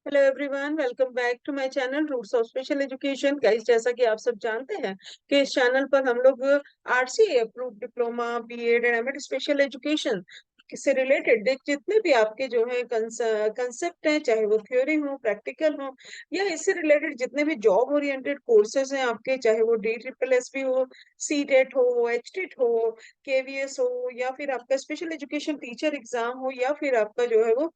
Hello everyone, welcome back to my channel roots of special education. Guys, जैसा कि आप सब जानते हैं कि इस चैनल पर हम लोग RC approved diploma, BEd and MEd special education से रिलेटेड जितने भी आपके जो है कंसेप्ट हैं, चाहे वो थ्योरी हो, प्रैक्टिकल हो, या इससे रिलेटेड जितने भी जॉब ओरिएंटेड कोर्सेज हैं आपके, चाहे वो डी ट्रिपल एस बी हो, सी टेट हो, एच टेट हो, केवीएस हो, या फिर आपका स्पेशल एजुकेशन टीचर एग्जाम हो, या फिर आपका जो है वो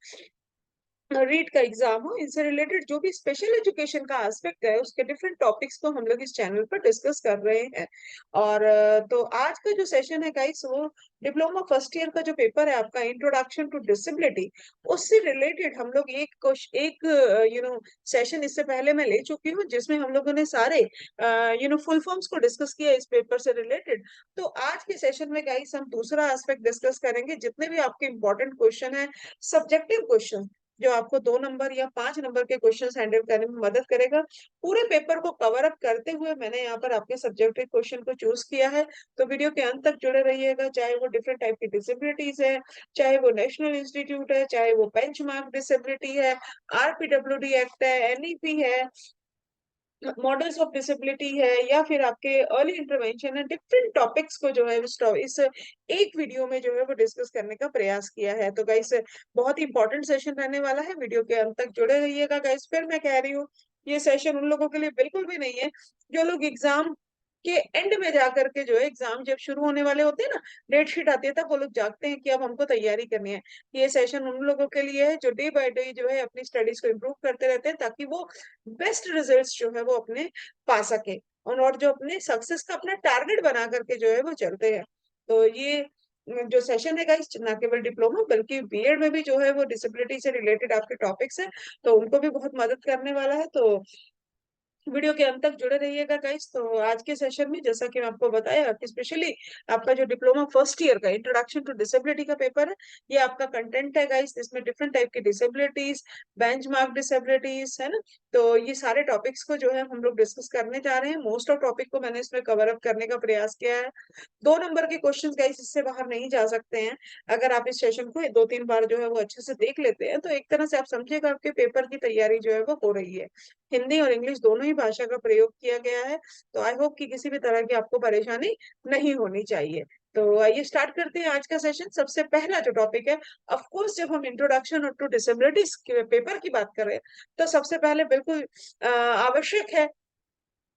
रीट का एग्जाम हो, इनसे रिलेटेड जो भी स्पेशल एजुकेशन का एस्पेक्ट है उसके डिफरेंट टॉपिक्स को हम लोग इस चैनल पर डिस्कस कर रहे हैं। और तो आज का जो सेशन है गाइस, वो डिप्लोमा फर्स्ट ईयर का जो पेपर है आपका, इंट्रोडक्शन टू डिसेबिलिटी, उससे रिलेटेड हम लोग एक सेशन इससे पहले मैं ले चुकी हूँ, जिसमें हम लोगों ने सारे फुल फॉर्म्स को डिस्कस किया इस पेपर से रिलेटेड। तो आज के सेशन में गाइस हम दूसरा एस्पेक्ट डिस्कस करेंगे, जितने भी आपके इंपॉर्टेंट क्वेश्चन है, सब्जेक्टिव क्वेश्चन, जो आपको 2 नंबर या 5 नंबर के क्वेश्चंस हैंडल करने में मदद करेगा। पूरे पेपर को कवर अप करते हुए मैंने यहाँ पर आपके सब्जेक्टिव क्वेश्चन को चूज किया है। तो वीडियो के अंत तक जुड़े रहिएगा, चाहे वो डिफरेंट टाइप की डिसेबिलिटीज है, चाहे वो नेशनल इंस्टीट्यूट है, चाहे वो बेंचमार्क डिसेबिलिटी है, आरपीडब्ल्यूडी एक्ट है, एनईपी है, मॉडल्स ऑफ डिसेबिलिटी है, या फिर आपके अर्ली इंटरवेंशन है, डिफरेंट टॉपिक्स को जो है इस एक वीडियो में जो है वो डिस्कस करने का प्रयास किया है। तो गाइस, बहुत ही इंपॉर्टेंट सेशन रहने वाला है, वीडियो के अंत तक जुड़े रहिएगा गाइस। फिर मैं कह रही हूँ, ये सेशन उन लोगों के लिए बिल्कुल भी नहीं है जो लोग एग्जाम के एंड में जाकर के, जो है एग्जाम जब शुरू होने वाले होते हैं ना, डेट शीट आती है, तब वो लोग जागते हैं कि अब हमको तैयारी करनी है। ये सेशन उन लोगों के लिए है जो डे बाय डे जो है अपनी स्टडीज को इम्प्रूव करते रहते हैं, ताकि वो बेस्ट रिजल्ट्स जो है वो अपने पा सके, और जो अपने सक्सेस का अपना टारगेट बना करके जो है वो चलते हैं। तो ये जो सेशन है गाइस, ना केवल डिप्लोमा बल्कि बीएड में भी जो है वो डिसेबिलिटी से रिलेटेड आपके टॉपिक्स है, तो उनको भी बहुत मदद करने वाला है। तो वीडियो के अंत तक जुड़े रहिएगा गाइस। तो आज के सेशन में, जैसा कि मैं आपको बताया कि स्पेशली आपका जो डिप्लोमा फर्स्ट ईयर का इंट्रोडक्शन टू डिसेबिलिटी का पेपर है, ये आपका कंटेंट है गाइस। इसमें डिफरेंट टाइप की डिसेबिलिटीज, बेंचमार्क डिसेबिलिटीज है ना, तो ये सारे टॉपिक्स को जो है हम लोग डिस्कस करने जा रहे हैं। मोस्ट ऑफ टॉपिक को मैंने इसमें कवर अप करने का प्रयास किया है। 2 नंबर के क्वेश्चन गाइस इससे बाहर नहीं जा सकते हैं। अगर आप इस सेशन को 2-3 बार जो है वो अच्छे से देख लेते हैं, तो एक तरह से आप समझिएगा आपके पेपर की तैयारी जो है वो हो रही है। हिंदी और इंग्लिश दोनों ही भाषा का प्रयोग किया गया है, तो आई होप कि किसी भी तरह की आपको परेशानी नहीं होनी चाहिए। तो आइए स्टार्ट करते हैं आज का सेशन। सबसे पहला जो टॉपिक है, ऑफ कोर्स जब हम इंट्रोडक्शन टू डिसेबिलिटीज के पेपर की बात कर रहे हैं, तो सबसे पहले बिल्कुल आवश्यक है,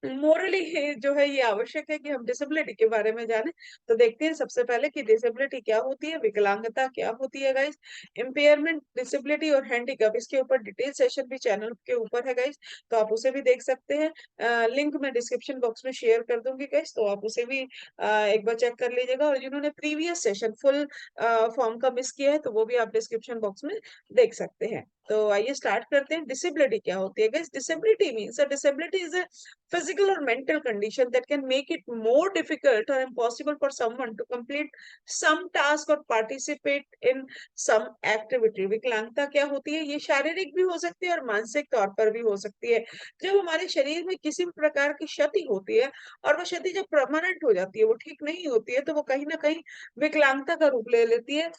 मोरली जो है ये आवश्यक है कि हम डिसेबिलिटी के बारे में जानें। तो देखते हैं सबसे पहले कि डिसेबिलिटी क्या होती है, विकलांगता क्या होती है गाइस, इम्पेयरमेंट, डिसेबिलिटी और हैंडीकैप, इसके ऊपर डिटेल सेशन भी चैनल के ऊपर है गाइस, तो आप उसे भी देख सकते हैं। लिंक मैं डिस्क्रिप्शन बॉक्स में शेयर कर दूंगी गाइस, तो आप उसे भी एक बार चेक कर लीजिएगा। और जिन्होंने प्रीवियस सेशन फुल फॉर्म का मिस किया है, तो वो भी आप डिस्क्रिप्शन बॉक्स में देख सकते हैं। तो आइए स्टार्ट करते हैं। डिसेबिलिटी क्या होती है guys? Disability means a disability is a physical or mental condition that can make it more difficult or impossible for someone to complete some task or participate in some activity। विकलांगता क्या होती है? ये शारीरिक भी हो सकती है और मानसिक तौर पर भी हो सकती है। जब हमारे शरीर में किसी भी प्रकार की क्षति होती है, और वो क्षति जब परमानेंट हो जाती है, वो ठीक नहीं होती है, तो वो कहीं ना कहीं विकलांगता का रूप ले लेती है।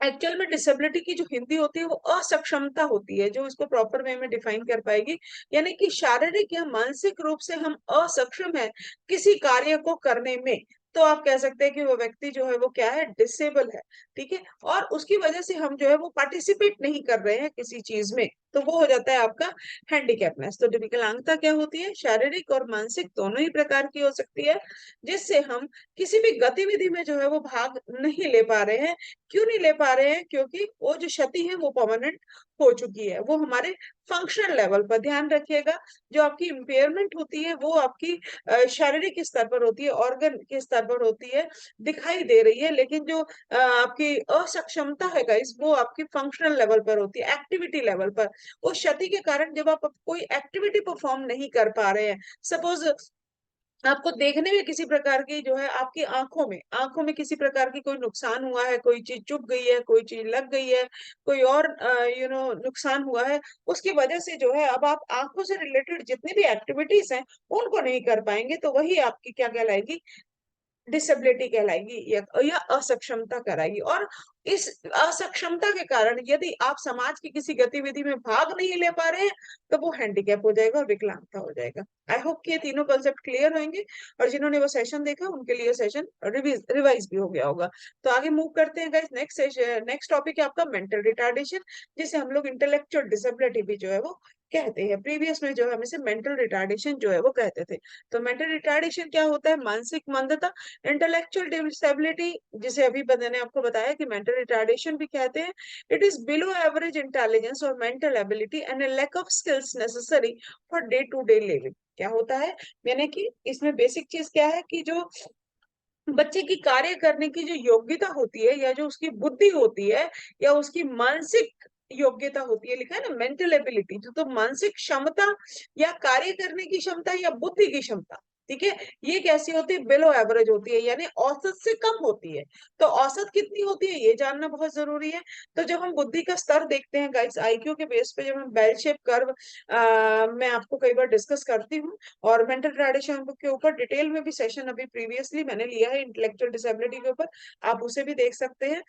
एक्चुअल में डिसेबिलिटी की जो हिंदी होती है वो असक्षमता होती है, जो इसको प्रॉपर वे में डिफाइन कर पाएगी। यानी कि शारीरिक या मानसिक रूप से हम असक्षम है किसी कार्य को करने में, तो आप कह सकते हैं कि वो व्यक्ति जो है वो क्या है, डिसेबल है। ठीक है, और उसकी वजह से हम जो है वो पार्टिसिपेट नहीं कर रहे हैं किसी चीज में, तो वो हो जाता है आपका हैंडीकैपनेस। तो विकलांगता क्या होती है? शारीरिक और मानसिक दोनों ही प्रकार की हो सकती है, जिससे हम किसी भी गतिविधि में जो है वो भाग नहीं ले पा रहे हैं। क्यों नहीं ले पा रहे हैं? क्योंकि वो जो क्षति है वो परमानेंट हो चुकी है, वो हमारे फंक्शनल लेवल पर। ध्यान रखिएगा, जो आपकी इम्पेयरमेंट होती है वो आपकी शारीरिक स्तर पर होती है, ऑर्गन के स्तर पर होती है, दिखाई दे रही है। लेकिन जो आपकी असक्षमता है गाइस, वो आपकी फंक्शनल लेवल पर होती है, एक्टिविटी लेवल पर। उस क्षति के कारण जब आप कोई एक्टिविटी परफॉर्म नहीं कर पा रहे हैं, सपोज आपको देखने में किसी प्रकार की जो है, आपकी आंखों में किसी प्रकार की कोई नुकसान हुआ है, कोई चीज चुभ गई है, कोई चीज लग गई है, कोई और नुकसान हुआ है, उसकी वजह से जो है अब आप आंखों से रिलेटेड जितनी भी एक्टिविटीज हैं उनको नहीं कर पाएंगे, तो वही आपकी क्या कहलाएगी, डिसेबिलिटी कहलाएगी, या असक्षमता कराएगी। और इस असक्षमता के कारण यदि आप समाज की किसी गतिविधि में भाग नहीं ले पा रहे हैं तो वो हैंडीकैप हो जाएगा और विकलांगता हो जाएगा। आई होप कि ये तीनों कंसेप्ट क्लियर होंगे और जिन्होंने वो सेशन देखा उनके लिए सेशन रिवाइज भी हो गया होगा। तो आगे मूव करते हैं guys, next session, next topic है आपका मेंटल रिटार्डेशन, जिसे हम लोग इंटेलेक्चुअल डिसेबिलिटी भी जो है वो कहते हैं। प्रीवियस में जो है हम इसे मेंटल रिटार्डेशन जो है वो कहते थे। तो मेंटल रिटार्डेशन क्या होता है? मानसिक मंदता। इंटेलेक्चुअल डिसेबिलिटी, जिसे अभी मैंने आपको बताया कि मेंटल रिटार्डेशन भी कहते हैं, it is below average intelligence or mental ability and a lack of skills necessary for day to day living. क्या होता है? यानी कि इसमें बेसिक चीज क्या है कि जो बच्चे की कार्य करने की जो योग्यता होती है या जो उसकी बुद्धि होती है या उसकी मानसिक योग्यता होती है, लिखा है ना मेंटल एबिलिटी, तो मानसिक क्षमता या कार्य करने की क्षमता या बुद्धि की क्षमता, ठीक है, ये कैसी होती है? बिलो एवरेज होती है, यानी औसत से कम होती है। तो औसत कितनी होती है ये जानना बहुत जरूरी है। तो जब हम बुद्धि का स्तर देखते हैं गाइस आईक्यू के बेस पे, जब हम बेल शेप कर्व मैं आपको कई बार डिस्कस करती हूँ, और मेंटल रिटार्डेशन के ऊपर डिटेल में भी सेशन अभी प्रीवियसली मैंने लिया है इंटेलेक्चुअल डिसेबिलिटी के ऊपर, आप उसे भी देख सकते हैं।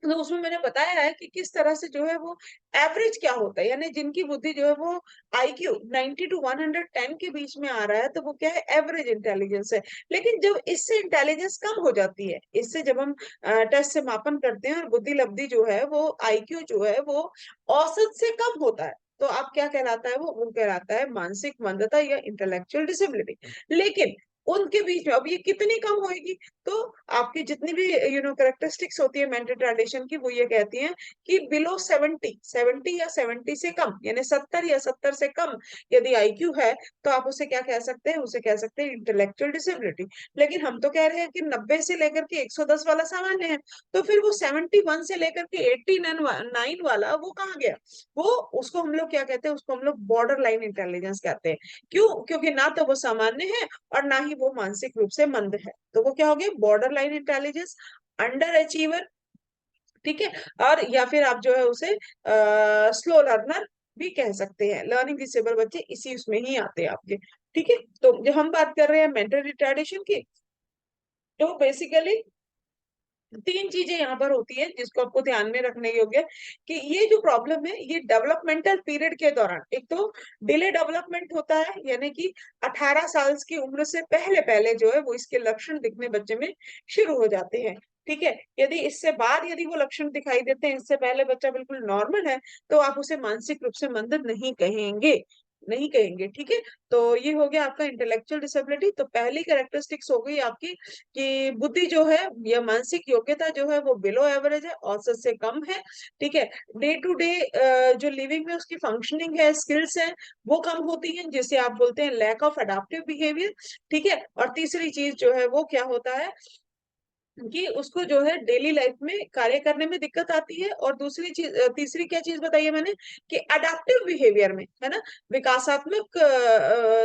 तो उसमें मैंने बताया है कि किस तरह से जो है वो एवरेज क्या होता है, यानी जिनकी बुद्धि जो है वो आईक्यू 90 टू 110 के बीच में आ रहा है तो वो क्या है? एवरेज इंटेलिजेंस है। लेकिन जब इससे इंटेलिजेंस कम हो जाती है, इससे जब हम टेस्ट से मापन करते हैं और बुद्धि लब्धि जो है वो आईक्यू जो है वो औसत से कम होता है, तो आप क्या कहलाता है? वो कहलाता है मानसिक मंदता या इंटेलेक्चुअल डिसेबिलिटी। लेकिन उनके बीच में अब ये कितनी कम होगी? तो आपकी जितनी भी कैरेक्टरिस्टिक्स होती है मेंटल रिटार्डेशन की, वो ये कहती हैं कि बिलो 70 या 70 से कम, यानी 70 या 70 से कम यदि आईक्यू है तो आप उसे क्या कह सकते हैं? उसे कह सकते हैं इंटेलेक्चुअल डिसेबिलिटी। लेकिन हम तो कह रहे हैं कि 90 से लेकर के 110 वाला सामान्य है, तो फिर वो 71 से लेकर के 89 वाला वो कहाँ गया? वो, उसको हम लोग क्या कहते हैं? उसको हम लोग बॉर्डर लाइन इंटेलिजेंस कहते हैं। क्यों? क्योंकि ना तो वो सामान्य है और ना ही वो मानसिक रूप से मंद है, तो वो क्या हो गया? Border line intelligence, under achiever, ठीक है। और या फिर आप जो है उसे स्लो लर्नर भी कह सकते हैं। लर्निंग डिसेबल बच्चे इसी उसमें ही आते हैं आपके, ठीक है। तो जब हम बात कर रहे हैं मेंटल रिटार्डेशन की, तो बेसिकली तीन चीजें यहाँ पर होती है जिसको आपको ध्यान में रखने योग्य है कि ये जो प्रॉब्लम है ये डेवलपमेंटल पीरियड के दौरान, एक तो डिले डेवलपमेंट होता है, यानी कि 18 साल की उम्र से पहले पहले जो है वो इसके लक्षण दिखने बच्चे में शुरू हो जाते हैं, ठीक है। यदि इससे बाद यदि वो लक्षण दिखाई देते हैं, इससे पहले बच्चा बिल्कुल नॉर्मल है, तो आप उसे मानसिक रूप से मंद नहीं कहेंगे, नहीं कहेंगे, ठीक है। तो ये हो गया आपका इंटेलेक्चुअल डिसेबिलिटी। तो पहली कैरेक्टरिस्टिक्स हो गई आपकी कि बुद्धि जो है या मानसिक योग्यता जो है वो बिलो एवरेज है, औसत से कम है, ठीक है। डे टू डे जो लिविंग में उसकी फंक्शनिंग है, स्किल्स है, वो कम होती है, जिसे आप बोलते हैं लैक ऑफ अडेप्टिव बिहेवियर, ठीक है। और तीसरी चीज जो है वो क्या होता है कि उसको जो है डेली लाइफ में कार्य करने में दिक्कत आती है। और दूसरी चीज, तीसरी क्या चीज बताई मैंने कि अडेप्टिव बिहेवियर में, है ना, विकासात्मक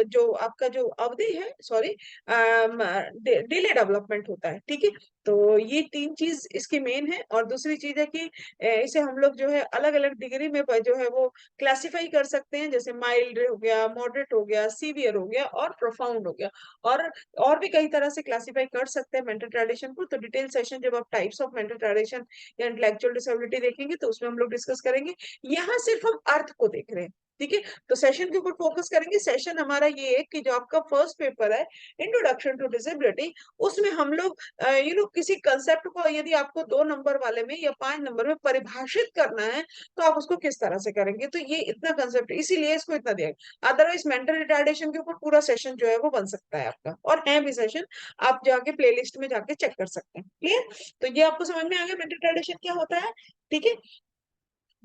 जो आपका जो अवधि है, सॉरी, डिले डेवलपमेंट होता है, ठीक है। तो ये तीन चीज इसकी मेन है। और दूसरी चीज है कि इसे हम लोग जो है अलग अलग डिग्री में जो है वो क्लासिफाई कर सकते हैं, जैसे माइल्ड हो गया, मॉडरेट हो गया, सीवियर हो गया और प्रोफाउंड हो गया। और और भी कई तरह से क्लासिफाई कर सकते हैं मेंटल ट्रेडिशन को। तो डिटेल सेशन जब आप टाइप्स ऑफ मेंटल ट्रेडिशन या इंटेलेक्चुअल डिसेबिलिटी देखेंगे तो उसमें हम लोग डिस्कस करेंगे। यहाँ सिर्फ हम अर्थ को देख रहे हैं, ठीक है। तो सेशन के ऊपर फोकस करेंगे। सेशन हमारा ये है कि जो आपका फर्स्ट पेपर है इंट्रोडक्शन टू डिसेबिलिटी, उसमें हम लोग किसी कंसेप्ट को यदि आपको 2 नंबर वाले में या 5 नंबर में परिभाषित करना है तो आप उसको किस तरह से करेंगे। तो ये इतना कंसेप्ट, इसीलिए इसको इतना दिया। अदरवाइज मेंटल रिटार्डेशन के ऊपर पूरा सेशन जो है वो बन सकता है आपका, और है भी सेशन, आप जाके प्लेलिस्ट में जाके चेक कर सकते हैं, क्लियर। तो ये आपको समझ में आ गया मेंटल रिटार्डेशन क्या होता है, ठीक है।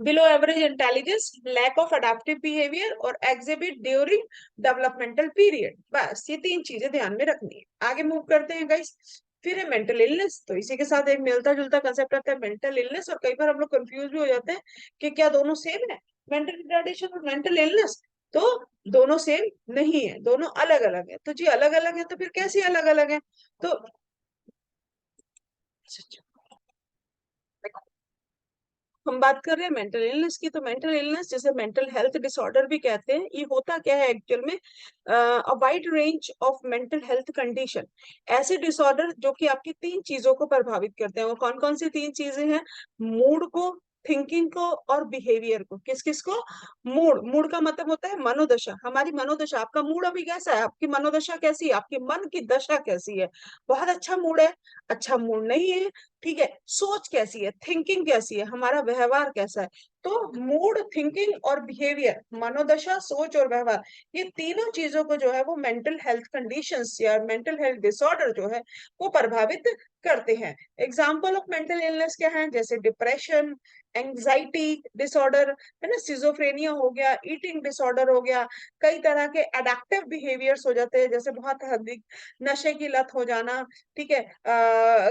Below average intelligence, lack of adaptive behaviour और एग्जिबिट ड्यूरिंग डेवलपमेंटल पीरियड, बस ये तीन चीजें ध्यान में रखनी है। आगे मूव करते हैं गाइस। फिर है मेंटल इलनेस। तो इसी के साथ एक मिलता जुलता कंसेप्ट आता है मेंटल इलनेस, और कई बार हम लोग कंफ्यूज भी हो जाते हैं कि क्या दोनों सेम है, मेंटल रिटार्डेशन और मेंटल इलनेस। तो दोनों सेम नहीं है, दोनों अलग अलग है। तो जी अलग अलग है तो फिर कैसे अलग अलग है? तो हम बात कर रहे हैं मेंटल इलनेस की, तो मेंटल इलनेस जैसे मेंटल हेल्थ डिसऑर्डर भी कहते हैं, ये होता क्या है एक्चुअल में, a wide range of mental health condition, ऐसे डिसऑर्डर जो कि आपकी तीन चीजों को प्रभावित करते हैं। वो कौन कौन सी तीन चीजें हैं? मूड को, थिंकिंग को और बिहेवियर को। किस किस को? मूड, मूड का मतलब होता है मनोदशा, हमारी मनोदशा। आपका मूड अभी कैसा है, आपकी मनोदशा कैसी है, आपकी मन की दशा कैसी है? बहुत अच्छा मूड है, अच्छा मूड नहीं है, ठीक है। सोच कैसी है, थिंकिंग कैसी है, हमारा व्यवहार कैसा है? तो मूड, थिंकिंग और बिहेवियर, मनोदशा, सोच और व्यवहार, ये तीनों चीजों को जो है वो मेंटल हेल्थ कंडीशंस या मेंटल हेल्थ डिसऑर्डर जो है वो प्रभावित करते हैं। एग्जाम्पल ऑफ मेंटल इलनेस क्या है? जैसे डिप्रेशन, एंजाइटी डिसऑर्डर, है ना, सिजोफ्रेनिया हो गया, ईटिंग डिसऑर्डर हो गया, कई तरह के एडक्टिव बिहेवियर्स हो जाते हैं, जैसे बहुत अधिक नशे की लत हो जाना, ठीक है,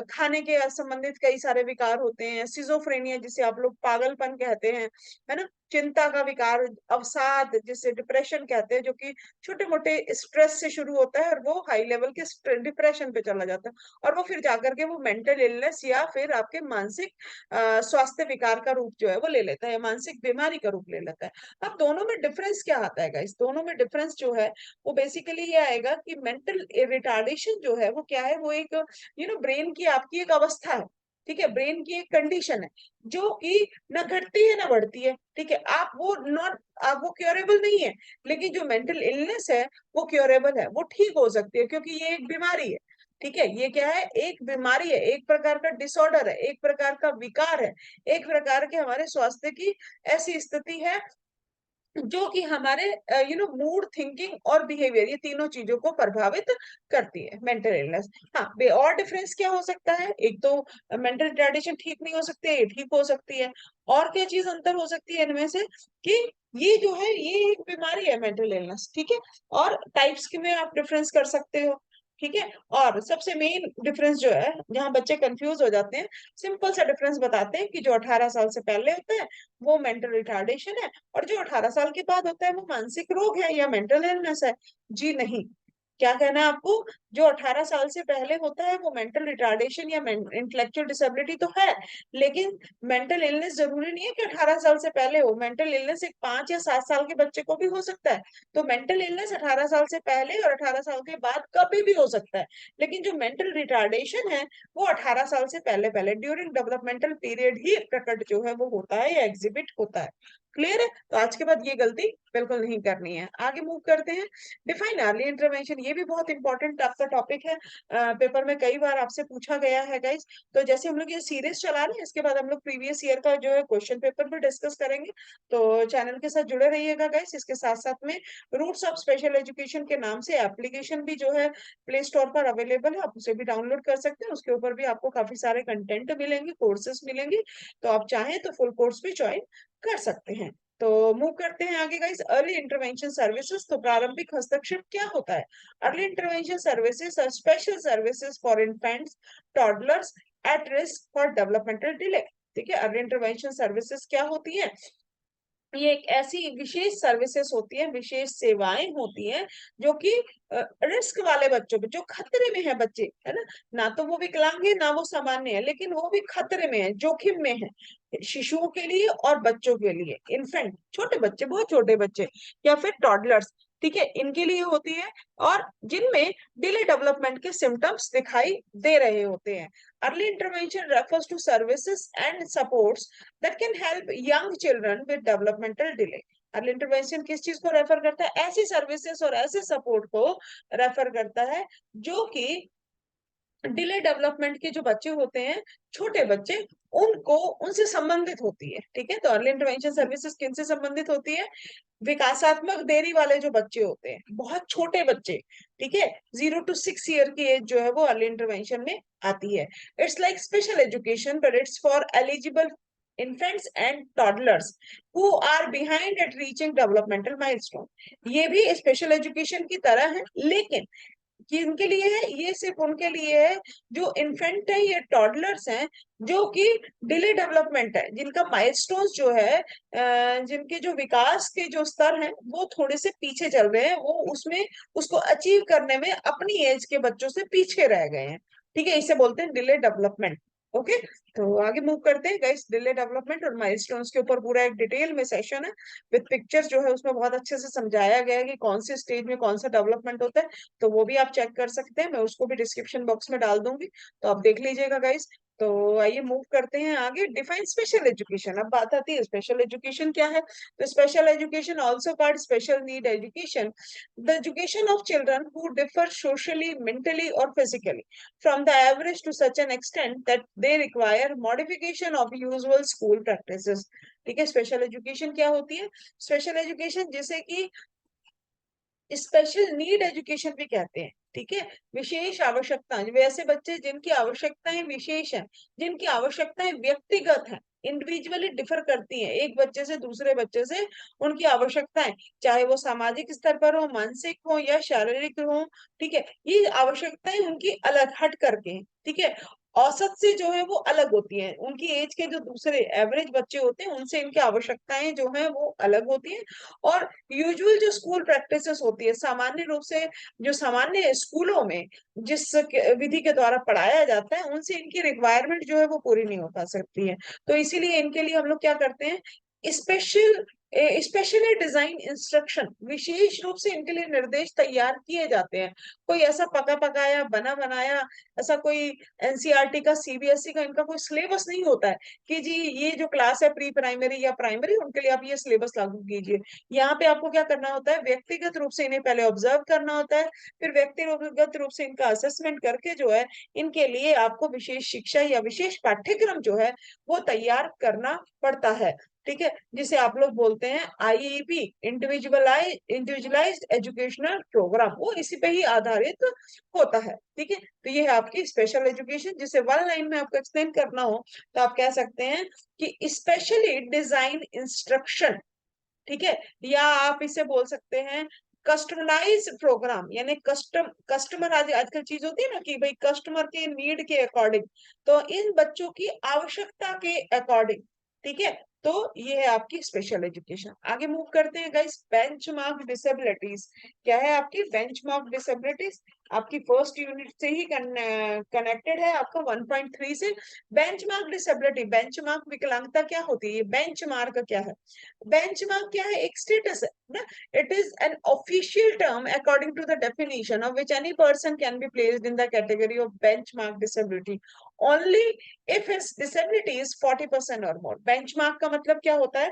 खाने के संबंधित कई सारे विकार होते हैं, सिजोफ्रेनिया जिसे आप लोग पागलपन कहते हैं, है ना, चिंता का विकार, अवसाद जिसे डिप्रेशन कहते हैं, जो कि छोटे मोटे स्ट्रेस से शुरू होता है और वो हाई लेवल के डिप्रेशन पे चला जाता है, और वो फिर जाकर के वो मेंटल इलनेस या फिर आपके मानसिक स्वास्थ्य विकार का रूप जो है वो ले लेता है, या मानसिक बीमारी का रूप ले लेता है। अब दोनों में डिफरेंस क्या आता है गाइस? दोनों में डिफरेंस जो है वो बेसिकली ये आएगा कि मेंटल रिटार्डेशन जो है वो क्या है, वो एक ब्रेन की आपकी एक अवस्था है, ठीक है, ब्रेन की एक कंडीशन है जो कि ना घटती है ना बढ़ती है, ठीक है। आप वो क्योरेबल नहीं है, लेकिन जो मेंटल इलनेस है वो क्योरेबल है, वो ठीक हो सकती है, क्योंकि ये एक बीमारी है, ठीक है। ये क्या है? एक बीमारी है, एक प्रकार का डिसऑर्डर है, एक प्रकार का विकार है, एक प्रकार के हमारे स्वास्थ्य की ऐसी स्थिति है जो कि हमारे मूड, थिंकिंग और बिहेवियर, ये तीनों चीजों को प्रभावित करती है मेंटल इलनेस। हाँ, और डिफरेंस क्या हो सकता है? एक तो मेंटल रिटार्डेशन ठीक नहीं हो सकती है, ये ठीक हो सकती है। और क्या चीज अंतर हो सकती है इनमें से? कि ये जो है ये एक बीमारी है मेंटल इलनेस, ठीक है, और टाइप्स के में आप डिफरेंस कर सकते हो, ठीक है। और सबसे मेन डिफरेंस जो है, जहाँ बच्चे कंफ्यूज हो जाते हैं, सिंपल सा डिफरेंस बताते हैं कि जो 18 साल से पहले होता है वो मेंटल रिटार्डेशन है, और जो 18 साल के बाद होता है वो मानसिक रोग है या मेंटल इलनेस है। जी नहीं, क्या कहना है आपको? जो 18 साल से पहले होता है वो मेंटल रिटार्डेशन या इंटेलेक्चुअल डिसेबिलिटी तो है, लेकिन मेंटल इलनेस जरूरी नहीं है कि 18 साल से पहले हो। मेंटल इलनेस एक 5 या 7 साल के बच्चे को भी हो सकता है। तो मेंटल इलनेस 18 साल से पहले और 18 साल के बाद कभी भी हो सकता है, लेकिन जो मेंटल रिटार्डेशन है वो 18 साल से पहले पहले ड्यूरिंग डेवलपमेंटल पीरियड ही प्रकट जो है वो होता है या एग्जिबिट होता है। क्लियर है? तो आज के बाद ये गलती बिल्कुल नहीं करनी है। आगे मूव करते हैं। डिफाइन अर्ली इंटरवेंशन, ये भी बहुत इंपॉर्टेंट आपका टॉपिक है, पेपर में कई बार आपसे पूछा गया है गाइस। तो जैसे हम लोग ये सीरीज चला रहे हैं, इसके बाद हम लोग प्रीवियस ईयर का जो है क्वेश्चन पेपर भी डिस्कस करेंगे, तो चैनल के साथ जुड़े रहिएगा गाइस। इसके साथ साथ में रूट्स ऑफ स्पेशल एजुकेशन के नाम से एप्लीकेशन भी जो है प्ले स्टोर पर अवेलेबल है, आप उसे भी डाउनलोड कर सकते हैं। उसके ऊपर भी आपको काफी सारे कंटेंट मिलेंगे, कोर्सेस मिलेंगे, तो आप चाहें तो फुल कोर्स भी ज्वाइन कर सकते हैं। तो मूव करते हैं आगे गाइस। अर्ली इंटरवेंशन सर्विसेज, तो प्रारंभिक हस्तक्षेप क्या होता है? Early intervention services are special services for infants, toddlers at risk for developmental delay. ठीक है, अर्ली इंटरवेंशन सर्विसेज क्या होती है? ये एक ऐसी विशेष सर्विसेज होती है, विशेष सेवाएं होती हैं जो कि रिस्क वाले बच्चों पे, जो खतरे में है बच्चे, है ना, ना तो वो विकलांग है ना वो सामान्य है, लेकिन वो भी खतरे में है, जोखिम में है, शिशुओं के लिए और बच्चों के लिए, इन्फेंट छोटे बच्चे, बहुत छोटे बच्चे, या फिर टॉडलर्स, ठीक है, इनके लिए होती है, और जिनमें डिले डेवलपमेंट के सिम्टम्स दिखाई दे रहे होते हैं। Early intervention refers to services and supports that can help young children with developmental delay। Early intervention किस चीज को रेफर करता है? ऐसी सर्विसेज और ऐसे सपोर्ट को रेफर करता है जो कि डिले डेवलपमेंट के जो बच्चे होते हैं, छोटे बच्चे, उनको उनसे संबंधित होती है। ठीक है, तो अर्ली इंटरवेंशन सर्विसेज किनसे संबंधित होती है? विकासात्मक देरी वाले जो बच्चे होते हैं, बहुत छोटे बच्चे, ठीक है, 0 to 6 ईयर की एज जो है वो अर्ली इंटरवेंशन में आती है। It's like special education but it's for eligible infants and toddlers who are behind at reaching developmental milestone। ये भी स्पेशल एजुकेशन की तरह है, लेकिन किनके लिए है? ये सिर्फ उनके लिए है जो इन्फेंट है, ये टॉडलर्स हैं, जो कि डिले डेवलपमेंट है, जिनका माइलस्टोन्स जो है, जिनके जो विकास के जो स्तर हैं वो थोड़े से पीछे चल रहे हैं, वो उसमें उसको अचीव करने में अपनी एज के बच्चों से पीछे रह गए हैं। ठीक है, इसे बोलते हैं डिले डेवलपमेंट। ओके, तो आगे मूव करते हैं गाइस। डिले डेवलपमेंट और माइलस्टोन्स के ऊपर पूरा एक डिटेल में सेशन है विद पिक्चर्स जो है, उसमें बहुत अच्छे से समझाया गया है कि कौन से स्टेज में कौन सा डेवलपमेंट होता है। तो वो भी आप चेक कर सकते हैं, मैं उसको भी डिस्क्रिप्शन बॉक्स में डाल दूंगी, तो आप देख लीजिएगा गाइस। तो आइए मूव करते हैं आगे। Define special education. अब बात आती है स्पेशल एजुकेशन क्या है। तो special education also called special need education, the education of children who differ socially, mentally और physically from the average to such an extent that they require modification of usual school practices। ठीक है, special education क्या होती है? Special education जिसे कि special need education भी कहते हैं। ठीक है, विशेष आवश्यकता, वैसे बच्चे जिनकी आवश्यकताएं विशेष हैं, जिनकी आवश्यकताएं व्यक्तिगत हैं, इंडिविजुअली डिफर करती हैं एक बच्चे से दूसरे बच्चे से, उनकी आवश्यकताएं चाहे वो सामाजिक स्तर पर हो, मानसिक हो या शारीरिक हो। ठीक है, ये आवश्यकताएं उनकी अलग हट करके हैं। ठीक है, औसत से जो है वो अलग होती हैं, उनकी एज के जो दूसरे एवरेज बच्चे होते हैं उनसे इनकी आवश्यकताएं जो है वो अलग होती हैं। और यूजुअल जो स्कूल प्रैक्टिसेस होती है, सामान्य रूप से जो सामान्य स्कूलों में जिस विधि के द्वारा पढ़ाया जाता है, उनसे इनकी रिक्वायरमेंट जो है वो पूरी नहीं हो पा सकती है। तो इसीलिए इनके लिए हम लोग क्या करते हैं, स्पेशल स्पेशली डिजाइन इंस्ट्रक्शन, विशेष रूप से इनके लिए निर्देश तैयार किए जाते हैं। कोई ऐसा पका पकाया बना बनाया ऐसा कोई एनसीईआरटी का, सीबीएसई का इनका कोई सिलेबस नहीं होता है कि जी ये जो क्लास है प्री प्राइमरी या प्राइमरी, उनके लिए आप ये सिलेबस लागू कीजिए। यहाँ पे आपको क्या करना होता है, व्यक्तिगत रूप से इन्हें पहले ऑब्जर्व करना होता है, फिर व्यक्तिगत रूप से इनका असेसमेंट करके जो है इनके लिए आपको विशेष शिक्षा या विशेष पाठ्यक्रम जो है वो तैयार करना पड़ता है। ठीक है, जिसे आप लोग बोलते हैं आईईपी, इंडिविजुअलाइज्ड एजुकेशनल प्रोग्राम, वो इसी पे ही आधारित होता है। ठीक है, तो ये है आपकी स्पेशल एजुकेशन, जिसे वन लाइन में आपको एक्सप्लेन करना हो तो आप कह सकते हैं कि स्पेशली डिजाइन इंस्ट्रक्शन। ठीक है, या आप इसे बोल सकते हैं कस्टमाइज प्रोग्राम, यानी कस्टमर आज आजकल चीज होती है ना कि भाई कस्टमर के नीड के अकॉर्डिंग, तो इन बच्चों की आवश्यकता के अकॉर्डिंग। ठीक है, तो ये है आपकी स्पेशल एजुकेशन। आगे मूव करते हैं गाइस। बेंचमार्क डिसेबिलिटीज क्या है आपकी बेंचमार्क डिसेबिलिटीज? आपकी फर्स्ट यूनिट से ही कनेक्टेड है, आपका 1.3 से। बेंचमार्क डिसेबिलिटी, बेंचमार्क विकलांगता क्या होती है, बेंचमार्क क्या है? बेंचमार्क क्या है? एक स्टेटस है ना। It is an official term according to the definition of which any person can be placed in the category of benchmark disability only if his disability is 40% और मोर। बेंचमार्क का मतलब क्या होता है?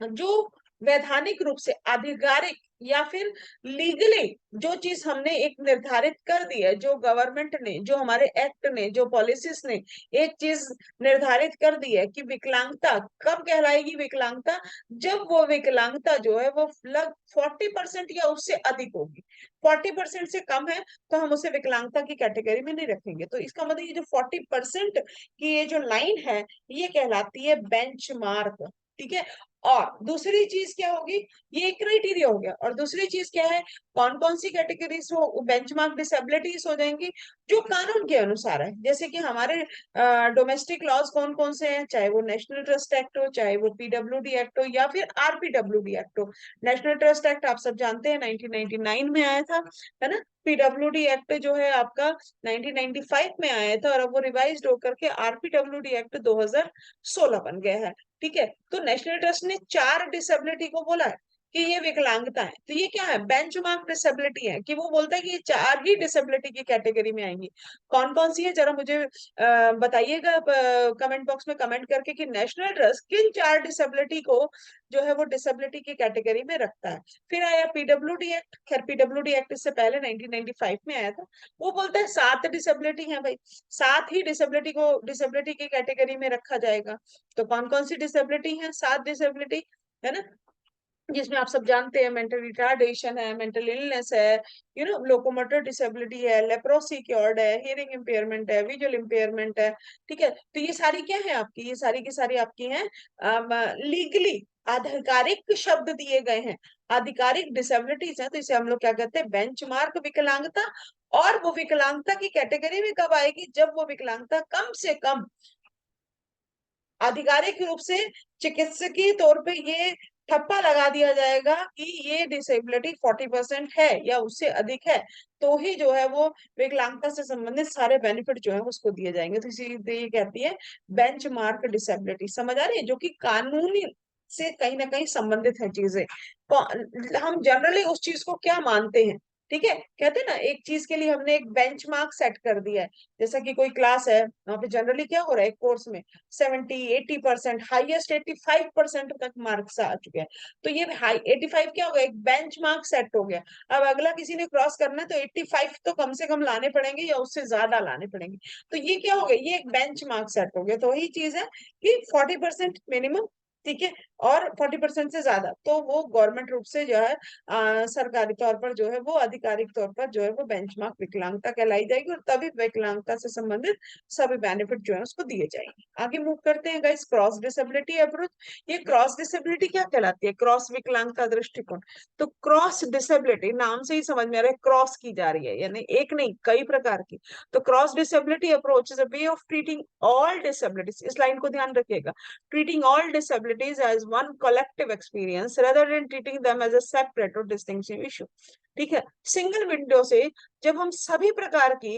जो वैधानिक रूप से, आधिकारिक या फिर लीगली जो चीज हमने एक निर्धारित कर दी है, जो गवर्नमेंट ने, जो हमारे एक्ट ने, जो पॉलिसीज ने एक चीज निर्धारित कर दी है कि विकलांगता कब कहलाएगी विकलांगता, जब वो विकलांगता जो है वो लग 40% या उससे अधिक होगी। 40% से कम है तो हम उसे विकलांगता की कैटेगरी में नहीं रखेंगे। तो इसका मतलब ये जो 40% की ये जो लाइन है ये कहलाती है बेंचमार्क। ठीक है, और दूसरी चीज क्या होगी, ये एक क्राइटेरिया हो गया, और दूसरी चीज क्या है, कौन कौन सी कैटेगरीज हो बेंचमार्क डिसेबिलिटीज हो जाएंगी, जो कानून के अनुसार है। जैसे कि हमारे डोमेस्टिक लॉज कौन कौन से हैं, चाहे वो नेशनल ट्रस्ट एक्ट हो, चाहे वो पीडब्ल्यूडी एक्ट हो या फिर आरपीडब्ल्यूडी एक्ट हो। नेशनल ट्रस्ट एक्ट आप सब जानते हैं 1999 में आया था, है ना। पीडब्ल्यूडी एक्ट जो है आपका 1995 में आया था, और अब वो रिवाइज होकर के आरपीडब्ल्यूडी एक्ट 2016 बन गया है। ठीक है, तो नेशनल ट्रस्ट ने 4 डिसेबिलिटी को बोला है कि ये विकलांगता है, तो ये क्या है, बेंचमार्क डिसेबिलिटी है, कि वो बोलता है कि ये 4 ही डिसेबिलिटी की कैटेगरी में आएंगी। कौन कौन सी है जरा मुझे बताइएगा कमेंट बॉक्स में कमेंट करके कि नेशनल ट्रस्ट किन 4 डिसेबिलिटी को जो है वो डिसेबिलिटी की कैटेगरी में रखता है। फिर आया पीडब्ल्यूडी एक्ट, खैर पीडब्ल्यूडी एक्ट इससे पहले 1995 में आया था। वो बोलता है 7 डिसेबिलिटी है भाई, 7 ही डिसेबिलिटी को डिसेबिलिटी की कैटेगरी में रखा जाएगा। तो कौन कौन सी डिसेबिलिटी है, 7 डिसेबिलिटी, है ना, जिसमें आप सब जानते हैं मेंटल रिटार्डेशन है, मेंटल इलनेस है, लोकोमोटर डिसेबिलिटी है, लेप्रोसी क्योर्ड है, हियरिंग इम्पेयरमेंट है, विजुअल इम्पेयरमेंट है। ठीक है, तो ये सारी क्या है आपकी, ये सारी की सारी आपकी हैं लीगली आधिकारिक शब्द दिए गए हैं, आधिकारिक डिसेबिलिटीज हैं। तो इसे हम लोग क्या कहते हैं, बेंचमार्क विकलांगता। और वो विकलांगता की कैटेगरी में कब आएगी, जब वो विकलांगता कम से कम आधिकारिक रूप से चिकित्सकीय तौर पे ये ठप्पा लगा दिया जाएगा कि ये डिसेबिलिटी 40% है या उससे अधिक है, तो ही जो है वो विकलांगता से संबंधित सारे बेनिफिट जो है उसको दिए जाएंगे। तो इसीलिए ये कहती है बेंचमार्क डिसेबिलिटी। समझ आ रही है? जो कि कानूनी से कहीं ना कहीं संबंधित है चीजें। हम जनरली उस चीज को क्या मानते हैं, ठीक है, कहते हैं ना एक चीज के लिए हमने एक बेंचमार्क सेट कर दिया है। जैसा कि कोई क्लास है, वहां पे जनरली क्या हो रहा है कोर्स में 70-80%, हाईएस्ट 85% तक मार्क्स आ चुके हैं। तो ये हाई 85 क्या हो गया, एक बेंच मार्क सेट हो गया। अब अगला किसी ने क्रॉस करना है तो 85 तो कम से कम लाने पड़ेंगे या उससे ज्यादा लाने पड़ेंगे। तो ये क्या हो गया, ये एक बेंच मार्क सेट हो गया। तो वही चीज है कि 40% मिनिमम, ठीक है, और 40% से ज्यादा तो वो गवर्नमेंट रूप से जो है सरकारी तौर पर जो है वो आधिकारिक तौर पर जो है वो बेंचमार्क विकलांगता कहलाई जाएगी, और तभी विकलांगता से संबंधित सभी बेनिफिट जो है उसको दिए जाएंगे। आगे मूव करते हैं गाइस, क्रॉस डिसेबिलिटी अप्रोच। ये क्रॉस डिसेबिलिटी क्या कहलाती है, क्रॉस विकलांगता दृष्टिकोण। तो क्रॉस डिसेबिलिटी नाम से ही समझ में आ रहा है क्रॉस की जा रही है, यानी एक नहीं कई प्रकार की। तो cross disability approach is a way of treating all disabilities, इस लाइन को ध्यान रखिएगा, treating all disabilities as one collective experience rather than treating them as a separate or distinctive issue। ठीक है, सिंगल विंडो से जब हम सभी प्रकार की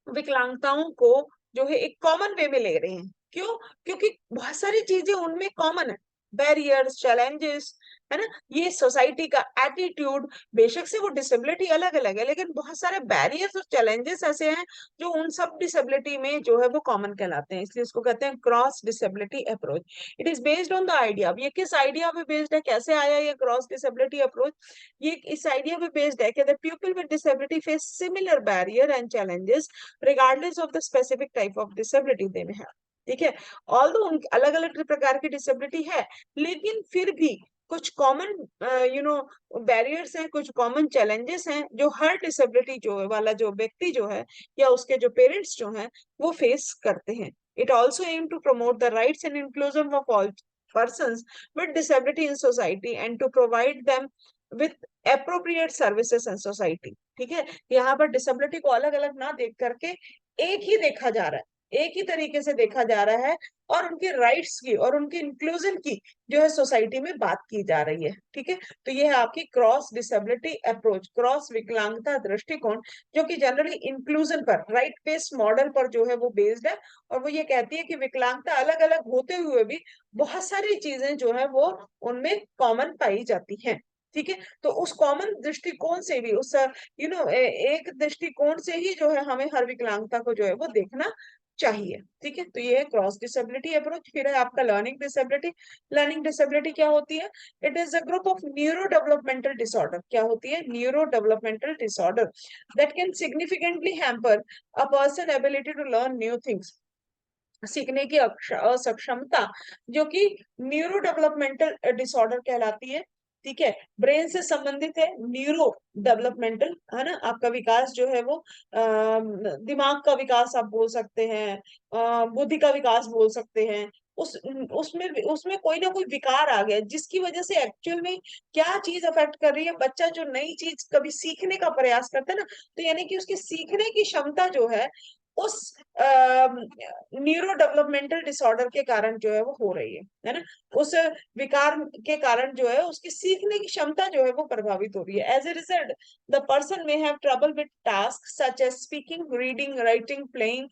विकलांगताओं को जो है एक कॉमन वे में ले रहे हैं। क्यों? क्योंकि बहुत सारी चीजें उनमें कॉमन है, बैरियर्स, चैलेंजेस, है ना, ये सोसाइटी का एटीट्यूड। बेशक से वो डिसेबिलिटी अलग अलग है, लेकिन बहुत सारे बैरियर्स और चैलेंजेस ऐसे हैं जो उन सब डिसेबिलिटी में जो है वो कॉमन कहलाते हैं, इसलिए इसको कहते हैं cross disability approach. It is based on the idea. अब ये किस आइडिया पे बेस्ड है, कैसे आया ये क्रॉस डिसेबिलिटी अप्रोच? ये इस आइडिया पे बेस्ड है कि the people with disability face similar barrier and challenges regardless of the specific type of disability they may have। ठीक है, ऑल्दो उनकी अलग अलग प्रकार की डिसेबिलिटी है, लेकिन फिर भी कुछ कॉमन बैरियर्स हैं, कुछ कॉमन चैलेंजेस हैं जो हर डिसेबिलिटी जो वाला जो व्यक्ति जो है या उसके जो पेरेंट्स जो हैं वो फेस करते हैं। It also aim to promote the rights and inclusion of all persons with disability in society and to provide them with appropriate services and society। ठीक है, यहाँ पर डिसेबिलिटी को अलग अलग ना देख करके एक ही देखा जा रहा है, एक ही तरीके से देखा जा रहा है, और उनके राइट्स की और उनके इंक्लूजन की जो है सोसाइटी में बात की जा रही है। ठीक है, तो ये है आपकी क्रॉस डिसेबिलिटी अप्रोच, क्रॉस विकलांगता दृष्टिकोण, जो कि जनरली इंक्लूजन पर, राइट बेस्ड मॉडल पर जो है वो बेस्ड है। और वो ये कहती है कि विकलांगता अलग अलग होते हुए भी बहुत सारी चीजें जो है वो उनमें कॉमन पाई जाती हैं। ठीक है, तो उस कॉमन दृष्टिकोण से भी, उस एक दृष्टिकोण से ही जो है हमें हर विकलांगता को जो है वो देखना चाहिए। ठीक है, तो ये है क्रॉस डिसेबिलिटी अप्रोच। फिर है आपका लर्निंग डिसेबिलिटी। लर्निंग डिसेबिलिटी क्या होती है? It is a group of neuro developmental disorder. क्या होती है? Neuro developmental disorder that can significantly hamper a person ability to learn new things. सीखने की असक्षमता जो कि न्यूरो डेवलपमेंटल डिसऑर्डर कहलाती है। ठीक है, ब्रेन से संबंधित है, न्यूरो डेवलपमेंटल, है ना, आपका विकास जो है वो दिमाग का विकास आप बोल सकते हैं, बुद्धि का विकास बोल सकते हैं। उस उसमें उसमें कोई ना कोई विकार आ गया जिसकी वजह से एक्चुअल में क्या चीज अफेक्ट कर रही है। बच्चा जो नई चीज कभी सीखने का प्रयास करता है ना, तो यानी कि उसकी सीखने की क्षमता जो है उस न्यूरो डेवलपमेंटल डिसऑर्डर के कारण जो है वो हो रही है ना, उस विकार के कारण जो है उसकी सीखने की क्षमता जो है वो प्रभावित हो रही है। As a result the person may have trouble with task such as speaking, reading, writing, playing,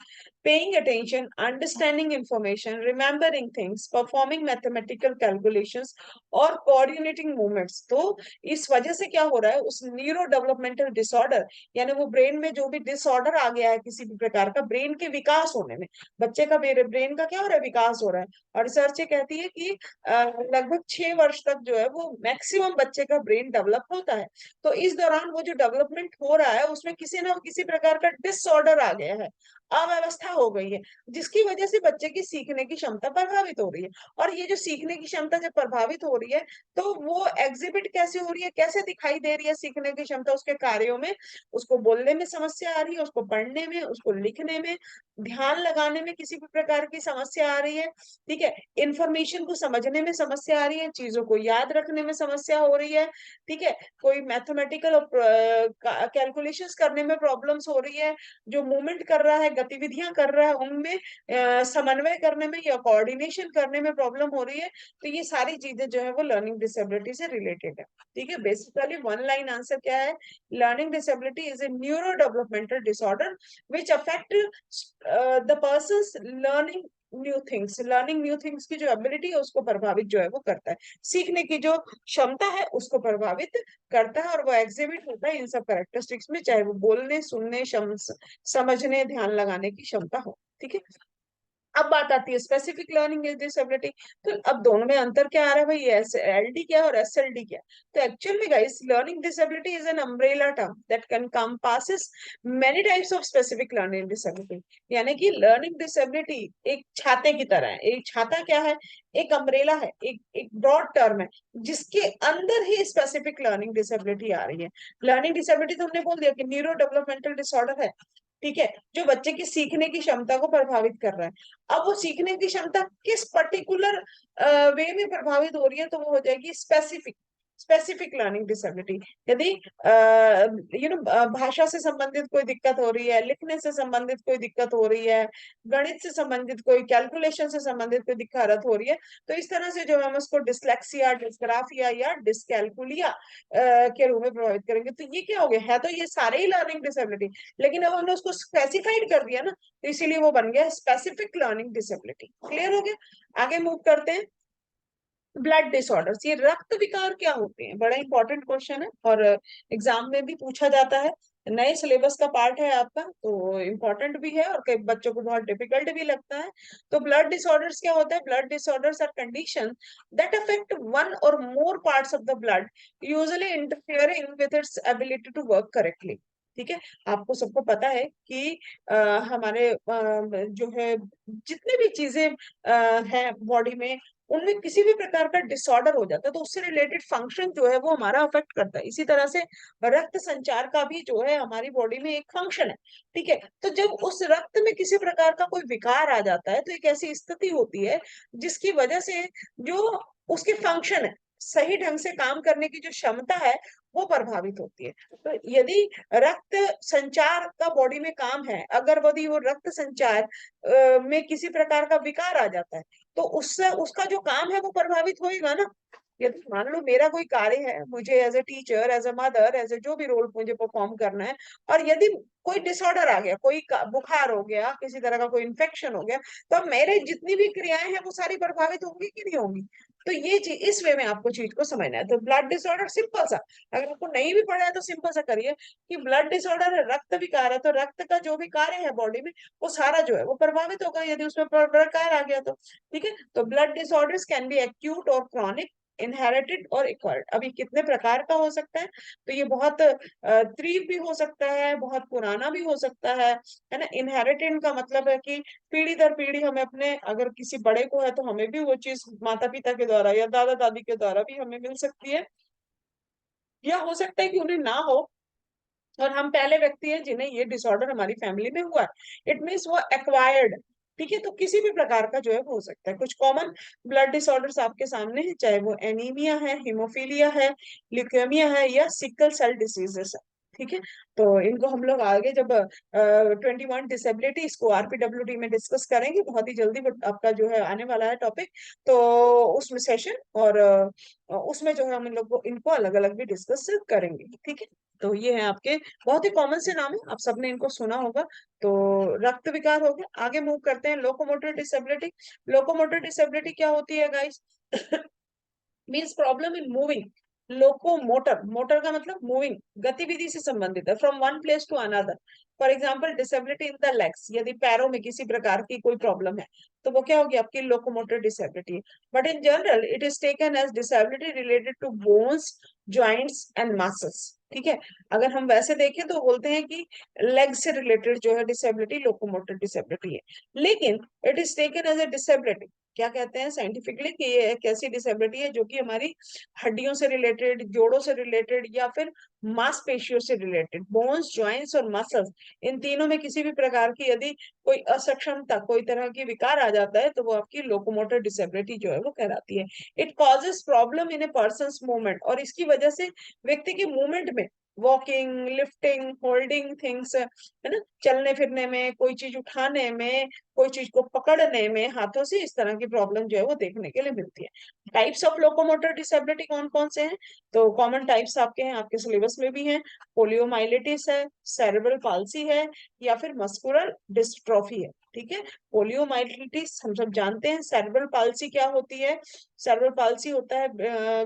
paying attention, understanding information, remembering things, performing mathematical calculations और coordinating movements। तो इस वजह से क्या हो रहा है, उस न्यूरो डेवलपमेंटल डिसऑर्डर, यानी वो ब्रेन में जो भी डिसऑर्डर आ गया है किसी भी प्रकार का, ब्रेन के विकास होने में, बच्चे का ब्रेन का क्या हो रहा है, विकास हो रहा है। और रिसर्च ये कहती है कि लगभग 6 वर्ष तक जो है वो मैक्सिमम बच्चे का ब्रेन डेवलप होता है। तो इस दौरान वो जो डेवलपमेंट हो रहा है उसमें किसी ना किसी प्रकार का डिसऑर्डर आ गया है, अव्यवस्था हो गई है, जिसकी वजह से बच्चे की सीखने की क्षमता प्रभावित हो रही है। और ये जो सीखने की क्षमता जब प्रभावित हो रही है तो वो एग्जिबिट कैसे हो रही है, कैसे दिखाई दे रही है सीखने की क्षमता, उसके कार्यों में, उसको बोलने में समस्या आ रही है, उसको पढ़ने में, उसको लिखने में, ध्यान लगाने में किसी भी प्रकार की समस्या आ रही है। ठीक है, इंफॉर्मेशन को समझने में समस्या आ रही है, चीजों को याद रखने में समस्या हो रही है। ठीक है, कोई मैथमेटिकल कैलकुलेशंस करने में प्रॉब्लम्स हो रही है, जो मूवमेंट कर रहा है गतिविधियां कर रहा है उनमें समन्वय करने में या कोऑर्डिनेशन करने में प्रॉब्लम हो रही है, तो ये सारी चीजें जो है वो लर्निंग डिसेबिलिटी से रिलेटेड है। ठीक है, बेसिकली वन लाइन आंसर क्या है, learning disability is a neuro developmental disorder which affect the persons learning new things की जो एबिलिटी है उसको प्रभावित जो है वो करता है, सीखने की जो क्षमता है उसको प्रभावित करता है, और वो एग्जिबिट होता है इन सब कैरेक्टरिस्टिक्स में, चाहे वो बोलने, सुनने, समझने, ध्यान लगाने की क्षमता हो। ठीक है, अब बात आती है स्पेसिफिक लर्निंग डिसेबिलिटी। तो अब दोनों में अंतर क्या आ रहा है भाई, एस एल डी क्या है और एस एल डी क्या है। तो एक्चुअल में guys learning disability is an umbrella term that can compasses many types of specific learning disability. यानी कि लर्निंग डिसेबिलिटी एक छाते की तरह है। एक छाता क्या है, एक अम्ब्रेला है, एक ब्रॉड टर्म है जिसके अंदर ही स्पेसिफिक लर्निंग डिसेबिलिटी आ रही है। लर्निंग डिसेबिलिटी तो हमने बोल दिया कि न्यूरो डेवलपमेंटल डिसऑर्डर है, ठीक है, जो बच्चे की सीखने की क्षमता को प्रभावित कर रहा है। अब वो सीखने की क्षमता किस पर्टिकुलर वे में प्रभावित हो रही है, तो वो हो जाएगी स्पेसिफिक लर्निंग डिसेबिलिटी। यदि भाषा से संबंधित कोई दिक्कत हो रही है, लिखने से संबंधित कोई दिक्कत हो रही है, गणित से संबंधित कोई, कैलकुलेशन से संबंधित कोई दिक्कत हो रही है, तो इस तरह से जो हम उसको डिसलेक्सिया, डिस्ग्राफिया या डिसकैलकुलिया के रूप में प्रभावित करेंगे। तो ये क्या हो गया, है तो ये सारे ही लर्निंग डिसेबिलिटी, लेकिन अब हमने उसको स्पेसिफाइड कर दिया ना, तो इसीलिए वो बन गया स्पेसिफिक लर्निंग डिसेबिलिटी। क्लियर हो गया, आगे मूव करते हैं। ब्लड डिसऑर्डर्स, ये रक्त विकार क्या होते हैं, बड़ा इंपॉर्टेंट क्वेश्चन है और एग्जाम में भी पूछा जाता है, नए सिलेबस का पार्ट है आपका, तो इम्पोर्टेंट भी है और कई बच्चों को बहुत डिफिकल्ट भी लगता है। तो ब्लड डिसऑर्डर्स क्या होता है, blood disorders are condition that affect one or more parts of the blood, usually interfering with its ability to work correctly. ठीक है, आपको सबको पता है कि हमारे जो है जितने भी चीजें हैं बॉडी में, उनमें किसी भी प्रकार का डिसऑर्डर हो जाता है तो उससे रिलेटेड फंक्शन जो है वो हमारा अफेक्ट करता है। इसी तरह से रक्त संचार का भी जो है हमारी बॉडी में एक फंक्शन है। ठीक है, तो जब उस रक्त में किसी प्रकार का कोई विकार आ जाता है तो एक ऐसी स्थिति होती है जिसकी वजह से जो उसके फंक्शन है, सही ढंग से काम करने की जो क्षमता है वो प्रभावित होती है। तो यदि रक्त संचार का बॉडी में काम है, अगर यदि वो रक्त संचार में किसी प्रकार का विकार आ जाता है तो उससे उसका जो काम है वो प्रभावित होएगा ना। यदि मान लो मेरा कोई कार्य है, मुझे as a teacher, as a mother, as a जो भी रोल मुझे परफॉर्म करना है, और यदि कोई डिसऑर्डर आ गया, कोई बुखार हो गया, किसी तरह का कोई इन्फेक्शन हो गया, तो अब मेरे जितनी भी क्रियाएं हैं वो सारी प्रभावित होंगी कि नहीं होंगी। तो ये चीज, इस वे में आपको चीज को समझना है। तो ब्लड डिसऑर्डर सिंपल सा, अगर आपको नहीं भी पढ़ा है तो सिंपल सा करिए कि ब्लड डिसऑर्डर है, रक्त विकार है, तो रक्त का जो भी कार्य है बॉडी में वो सारा जो है वो प्रभावित होगा यदि उसमें प्रकार आ गया तो। ठीक है, तो blood disorders can be acute और क्रॉनिक, इनहेरिटेड और एक्वायर्ड। अभी कितने प्रकार का हो सकता है, तो ये बहुत तीव्र भी हो सकता है, बहुत पुराना भी हो सकता है ना। इनहेरिटेड का मतलब है कि पीढ़ी दर पीढ़ी हमें अपने, अगर किसी बड़े को है तो हमें भी वो चीज माता पिता के द्वारा या दादा दादी के द्वारा भी हमें मिल सकती है, या हो सकता है कि उन्हें ना हो और हम पहले व्यक्ति हैं जिन्हें ये डिसऑर्डर हमारी फैमिली में हुआ है, इट मीन्स वो एक्वायर्ड। ठीक है, तो किसी भी प्रकार का जो है वो हो सकता है। कुछ कॉमन ब्लड डिसऑर्डर्स आपके सामने है, चाहे वो एनीमिया है, हीमोफीलिया है, ल्यूकेमिया है या सिकल सेल डिसीजेस है। ठीक है, तो इनको हम लोग आगे जब 21 डिसेबिलिटी इसको आरपीडब्ल्यूडी में डिस्कस करेंगे बहुत ही जल्दी, बट आपका जो है आने वाला है टॉपिक, तो उसमें सेशन, और उसमें जो है हम इन लोग को इनको अलग अलग भी डिस्कस करेंगे। ठीक है, तो ये है आपके बहुत ही कॉमन से नाम है, आप सबने इनको सुना होगा। तो रक्त विकार हो गया, आगे मूव करते हैं लोकोमोटर डिसेबिलिटी। लोकोमोटर डिसेबिलिटी क्या होती है guys means problem in moving. Locomotor, motor का मतलब मूविंग, गतिविधि से संबंधित है, from one place to another. For example disability in the legs, यदि पैरों में किसी प्रकार की कोई प्रॉब्लम है तो वो क्या होगी, आपकी locomotor disability. But in general it is taken as disability related to bones, joints and muscles. ठीक है, अगर हम वैसे देखें तो बोलते हैं कि लेग से रिलेटेड जो है डिसेबिलिटी लोकोमोटर डिसेबिलिटी है, लेकिन it is taken as a disability, क्या कहते हैं साइंटिफिकली कि ये एक ऐसी डिसेबिलिटी है जो कि हमारी हड्डियों से रिलेटेड, जोड़ों से रिलेटेड या फिर मांसपेशियों से रिलेटेड, बोन्स, जॉइंट्स और मसल्स, इन तीनों में किसी भी प्रकार की यदि कोई असक्षमता, कोई तरह की विकार आ जाता है तो वो आपकी लोकोमोटर डिसेबिलिटी जो है वो कहलाती है। It causes problem in A persons movement, और इसकी वजह से व्यक्ति के मूवमेंट में वॉकिंग, लिफ्टिंग, होल्डिंग थिंग्स, है ना, चलने फिरने में, कोई चीज उठाने में, कोई चीज को पकड़ने में हाथों से, इस तरह की प्रॉब्लम जो है वो देखने के लिए मिलती है। टाइप्स ऑफ लोकोमोटर डिसेबिलिटी कौन कौन से हैं? तो कॉमन टाइप्स आपके हैं, आपके सिलेबस में भी हैं। पोलियोमाइलिटिस है, सेरेब्रल पाल्सी है, या फिर मस्कुलर डिस्ट्रॉफी है। ठीक है, पोलियोमाइलिटिस हम सब जानते हैं। सेरेब्रल पाल्सी क्या होती है? सेरेब्रल पाल्सी होता है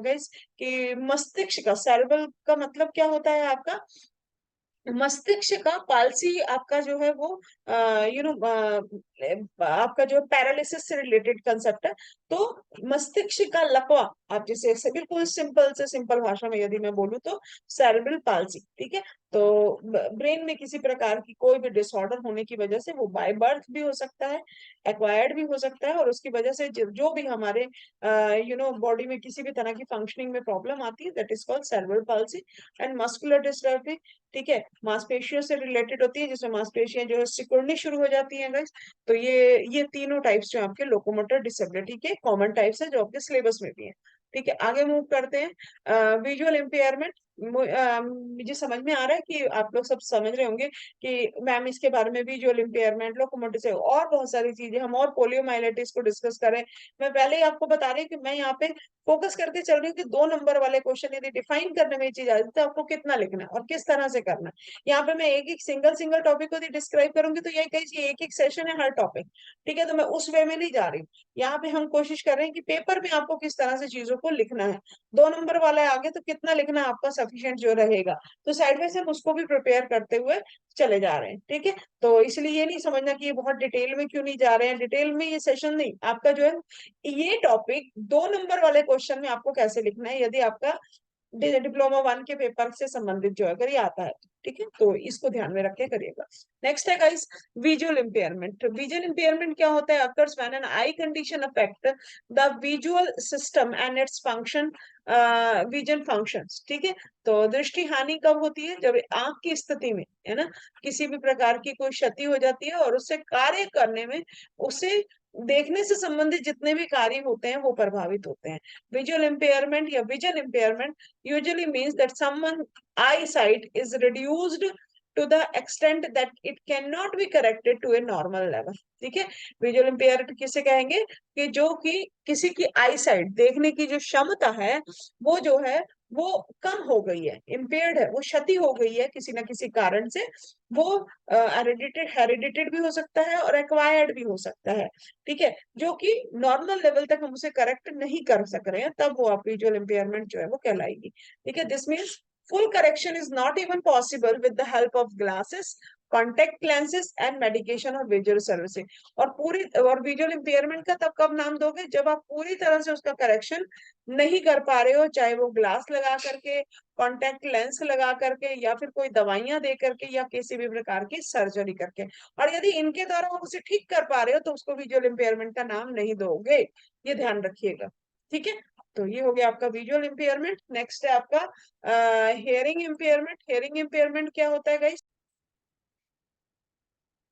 गाइस कि मस्तिष्क का, सेरेब्रल का मतलब क्या होता है आपका? मस्तिष्क का, पालसी आपका जो है वो यू नो आपका जो पैरालिसिस से रिलेटेड कंसेप्ट है। तो मस्तिष्क का लकवा, आप जिसे बिल्कुल सिंपल से सिंपल भाषा में यदि मैं बोलूँ तो सेरेब्रल पाल्सी। ठीक है, तो ब्रेन में किसी प्रकार की कोई भी डिसऑर्डर होने की वजह से, वो बाय बर्थ भी हो सकता है, एक्वायर्ड भी हो सकता है, और उसकी वजह से जो भी हमारे बॉडी में किसी भी तरह की फंक्शनिंग में प्रॉब्लम आती है, that is called cerebral palsy. And muscular dystrophy, ठीक है, मांसपेशियों से रिलेटेड होती है, जिसमें मांसपेशियां जो है सिकुड़नी शुरू हो जाती हैं गाइस। तो ये तीनों टाइप्स जो आपके लोकोमोटर डिसेबिलिटी के कॉमन टाइप्स है, जो आपके सिलेबस में भी है। ठीक है, आगे मूव करते हैं। विजुअल इम्पेयरमेंट, मुझे समझ में आ रहा है कि आप लोग सब समझ रहे होंगे कि मैम इसके बारे में, विजुअल इम्पेयरमेंट, लोकोमोटिव से और बहुत सारी चीजें, हम और पोलियोमाइलिटिस को डिस्कस करें। मैं पहले ही आपको बता रही हूँ कि मैं यहाँ पे फोकस करके चल रही हूँ कि 2 नंबर वाले क्वेश्चन यदि डिफाइन करने में ये चीज आ जाती है तो आपको कितना लिखना है और किस तरह से करना है। यहाँ पे मैं एक एक सिंगल सिंगल टॉपिक को यदि डिस्क्राइब करूंगी तो यही कहीं एक एक सेशन है हर टॉपिक। ठीक है, तो मैं उस वे में नहीं जा रही हूँ। यहाँ पे हम कोशिश कर रहे हैं कि पेपर में आपको किस तरह से चीजों को लिखना है। 2 नंबर वाला है आगे, तो कितना लिखना है आपका सफिशिएंट जो रहेगा, तो साइड बाय साइड हम उसको भी प्रिपेयर करते हुए चले जा रहे हैं। ठीक है, तो इसलिए ये नहीं समझना कि ये बहुत डिटेल में क्यों नहीं जा रहे हैं, डिटेल में ये सेशन नहीं आपका जो है, ये टॉपिक 2 नंबर वाले क्वेश्चन में आपको कैसे लिखना है, यदि आपका डिप्लोमा 1 के पेपर से संबंधित जो है अगर ये आता है। ठीक है, तो इसको ध्यान में रख के करिएगा। नेक्स्ट है guys, visual impairment. Visual impairment क्या होता है? Occurs when an I condition affect the visual system and its function, vision functions. ठीक है, तो दृष्टि हानि कब होती है? जब आंख की स्थिति में, है ना, किसी भी प्रकार की कोई क्षति हो जाती है और उससे कार्य करने में, उसे देखने से संबंधित जितने भी कार्य होते हैं वो प्रभावित होते हैं। Visual impairment या vision impairment usually means that someone eyesight is reduced to the extent that it cannot be corrected to a normal level. ठीक है, विजुअल इम्पेयर्ड किसे कहेंगे? कि जो कि किसी की आई साइट, देखने की जो क्षमता है, वो जो है वो कम हो गई है, इम्पेयर्ड है, वो क्षति हो गई है किसी ना किसी कारण से। वो हेरिडिटेड भी हो सकता है और एक्वायर्ड भी हो सकता है। ठीक है, जो कि नॉर्मल लेवल तक हम उसे करेक्ट नहीं कर सक रहे हैं, तब वो आप विजुअल इम्पेयरमेंट जो है वो कहलाएगी। ठीक है, this means full correction is not even possible with the help of glasses, contact lenses and medication और विजुअल सर्विसिंग। और विजुअल इम्पेयरमेंट का तब कब नाम दोगे? जब आप पूरी तरह से उसका करेक्शन नहीं कर पा रहे हो, चाहे वो ग्लास लगा करके, कॉन्टेक्ट लेंस लगा करके, या फिर कोई दवाइयां दे करके, या किसी भी प्रकार की सर्जरी करके। और यदि इनके द्वारा आप उसे ठीक कर पा रहे हो तो उसको विजुअल इम्पेयरमेंट का नाम नहीं दोगे, ये ध्यान रखिएगा। ठीक है, तो ये हो गया आपका विजुअल इम्पेयरमेंट। नेक्स्ट है आपका हियरिंग इम्पेयरमेंट। हियरिंग इम्पेयरमेंट क्या होता है गाइस?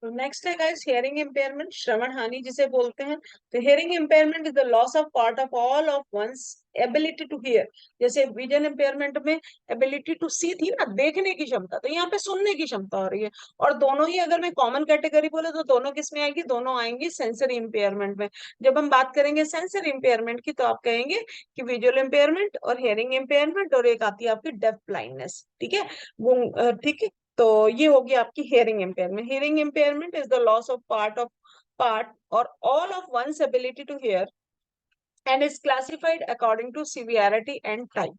तो नेक्स्ट है गाइस हियरिंग इम्पेयरमेंट, श्रवण हानि जिसे बोलते हैं। तो hearing impairment is the loss of part of all of one's ability to hear. जैसे विजन इम्पेयरमेंट में एबिलिटी टू सी थी ना, देखने की क्षमता, तो यहाँ पे सुनने की क्षमता हो रही है। और दोनों ही अगर मैं कॉमन कैटेगरी बोले तो दोनों किस में आएगी? दोनों आएंगी सेंसरी इम्पेयरमेंट में। जब हम बात करेंगे सेंसरी इम्पेयरमेंट की, तो आप कहेंगे कि विजुअल इम्पेयरमेंट और हियरिंग इम्पेयरमेंट, और एक आती है आपकी डेफ ब्लाइंडनेस। ठीक है, ठीक है, तो ये होगी आपकी hearing impairment. Hearing impairment is the loss of part or all of one's ability to hear and is classified according to severity and type.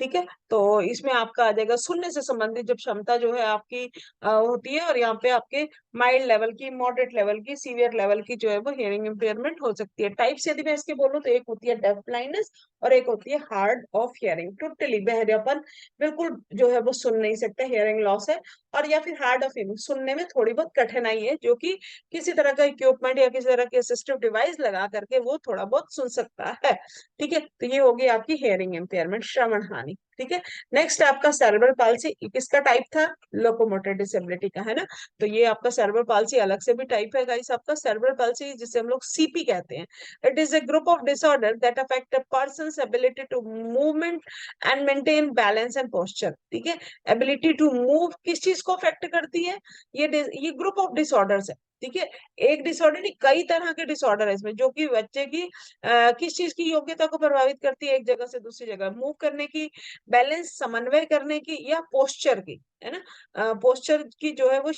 ठीक है, तो इसमें आपका आ जाएगा सुनने से संबंधित जब क्षमता जो है आपकी होती है, और यहाँ पे आपके माइल्ड लेवल की, मॉडरेट लेवल की, सीवियर लेवल की जो है वो हियरिंग इम्पेयरमेंट हो सकती है। टाइप्स यदि मैं इसके बोलूँ तो एक होती है डेफ ब्लाइंडनेस और एक होती है हार्ड ऑफ हियरिंग, टोटली बहरेपन, बिल्कुल जो है वो सुन नहीं सकते, हियरिंग लॉस है। और या फिर हार्ड ऑफ हियरिंग, सुनने में थोड़ी बहुत कठिनाई है, जो कि किसी तरह का इक्विपमेंट या किसी तरह के असिस्टिव डिवाइस लगा करके वो थोड़ा बहुत सुन सकता है। ठीक है, तो ये होगी आपकी हियरिंग इम्पेयरमेंट, श्रवण हानि। ठीक है। नेक्स्ट आपका सेरेब्रल पाल्सी, किसका टाइप था? लोकोमोटर डिसेबिलिटी का, है ना। तो ये आपका सेरेब्रल पाल्सी अलग से भी टाइप है गाइस, आपका सेरेब्रल पाल्सी जिसे हम लोग सीपी कहते हैं। It is a group of disorder that affect a person's ability to movement and maintain balance and posture. ठीक है, एबिलिटी टू मूव किस चीज को अफेक्ट करती है? ये ग्रुप ऑफ डिसऑर्डर्स है। ठीक है, एक डिसऑर्डर नहीं, कई तरह के डिसऑर्डर है इसमें, जो कि बच्चे की किस चीज की योग्यता को प्रभावित करती है, एक जगह से दूसरी जगह मूव करने की, बैलेंस समन्वय करने की, या पोस्चर की, है ना। पोस्चर की जो है वो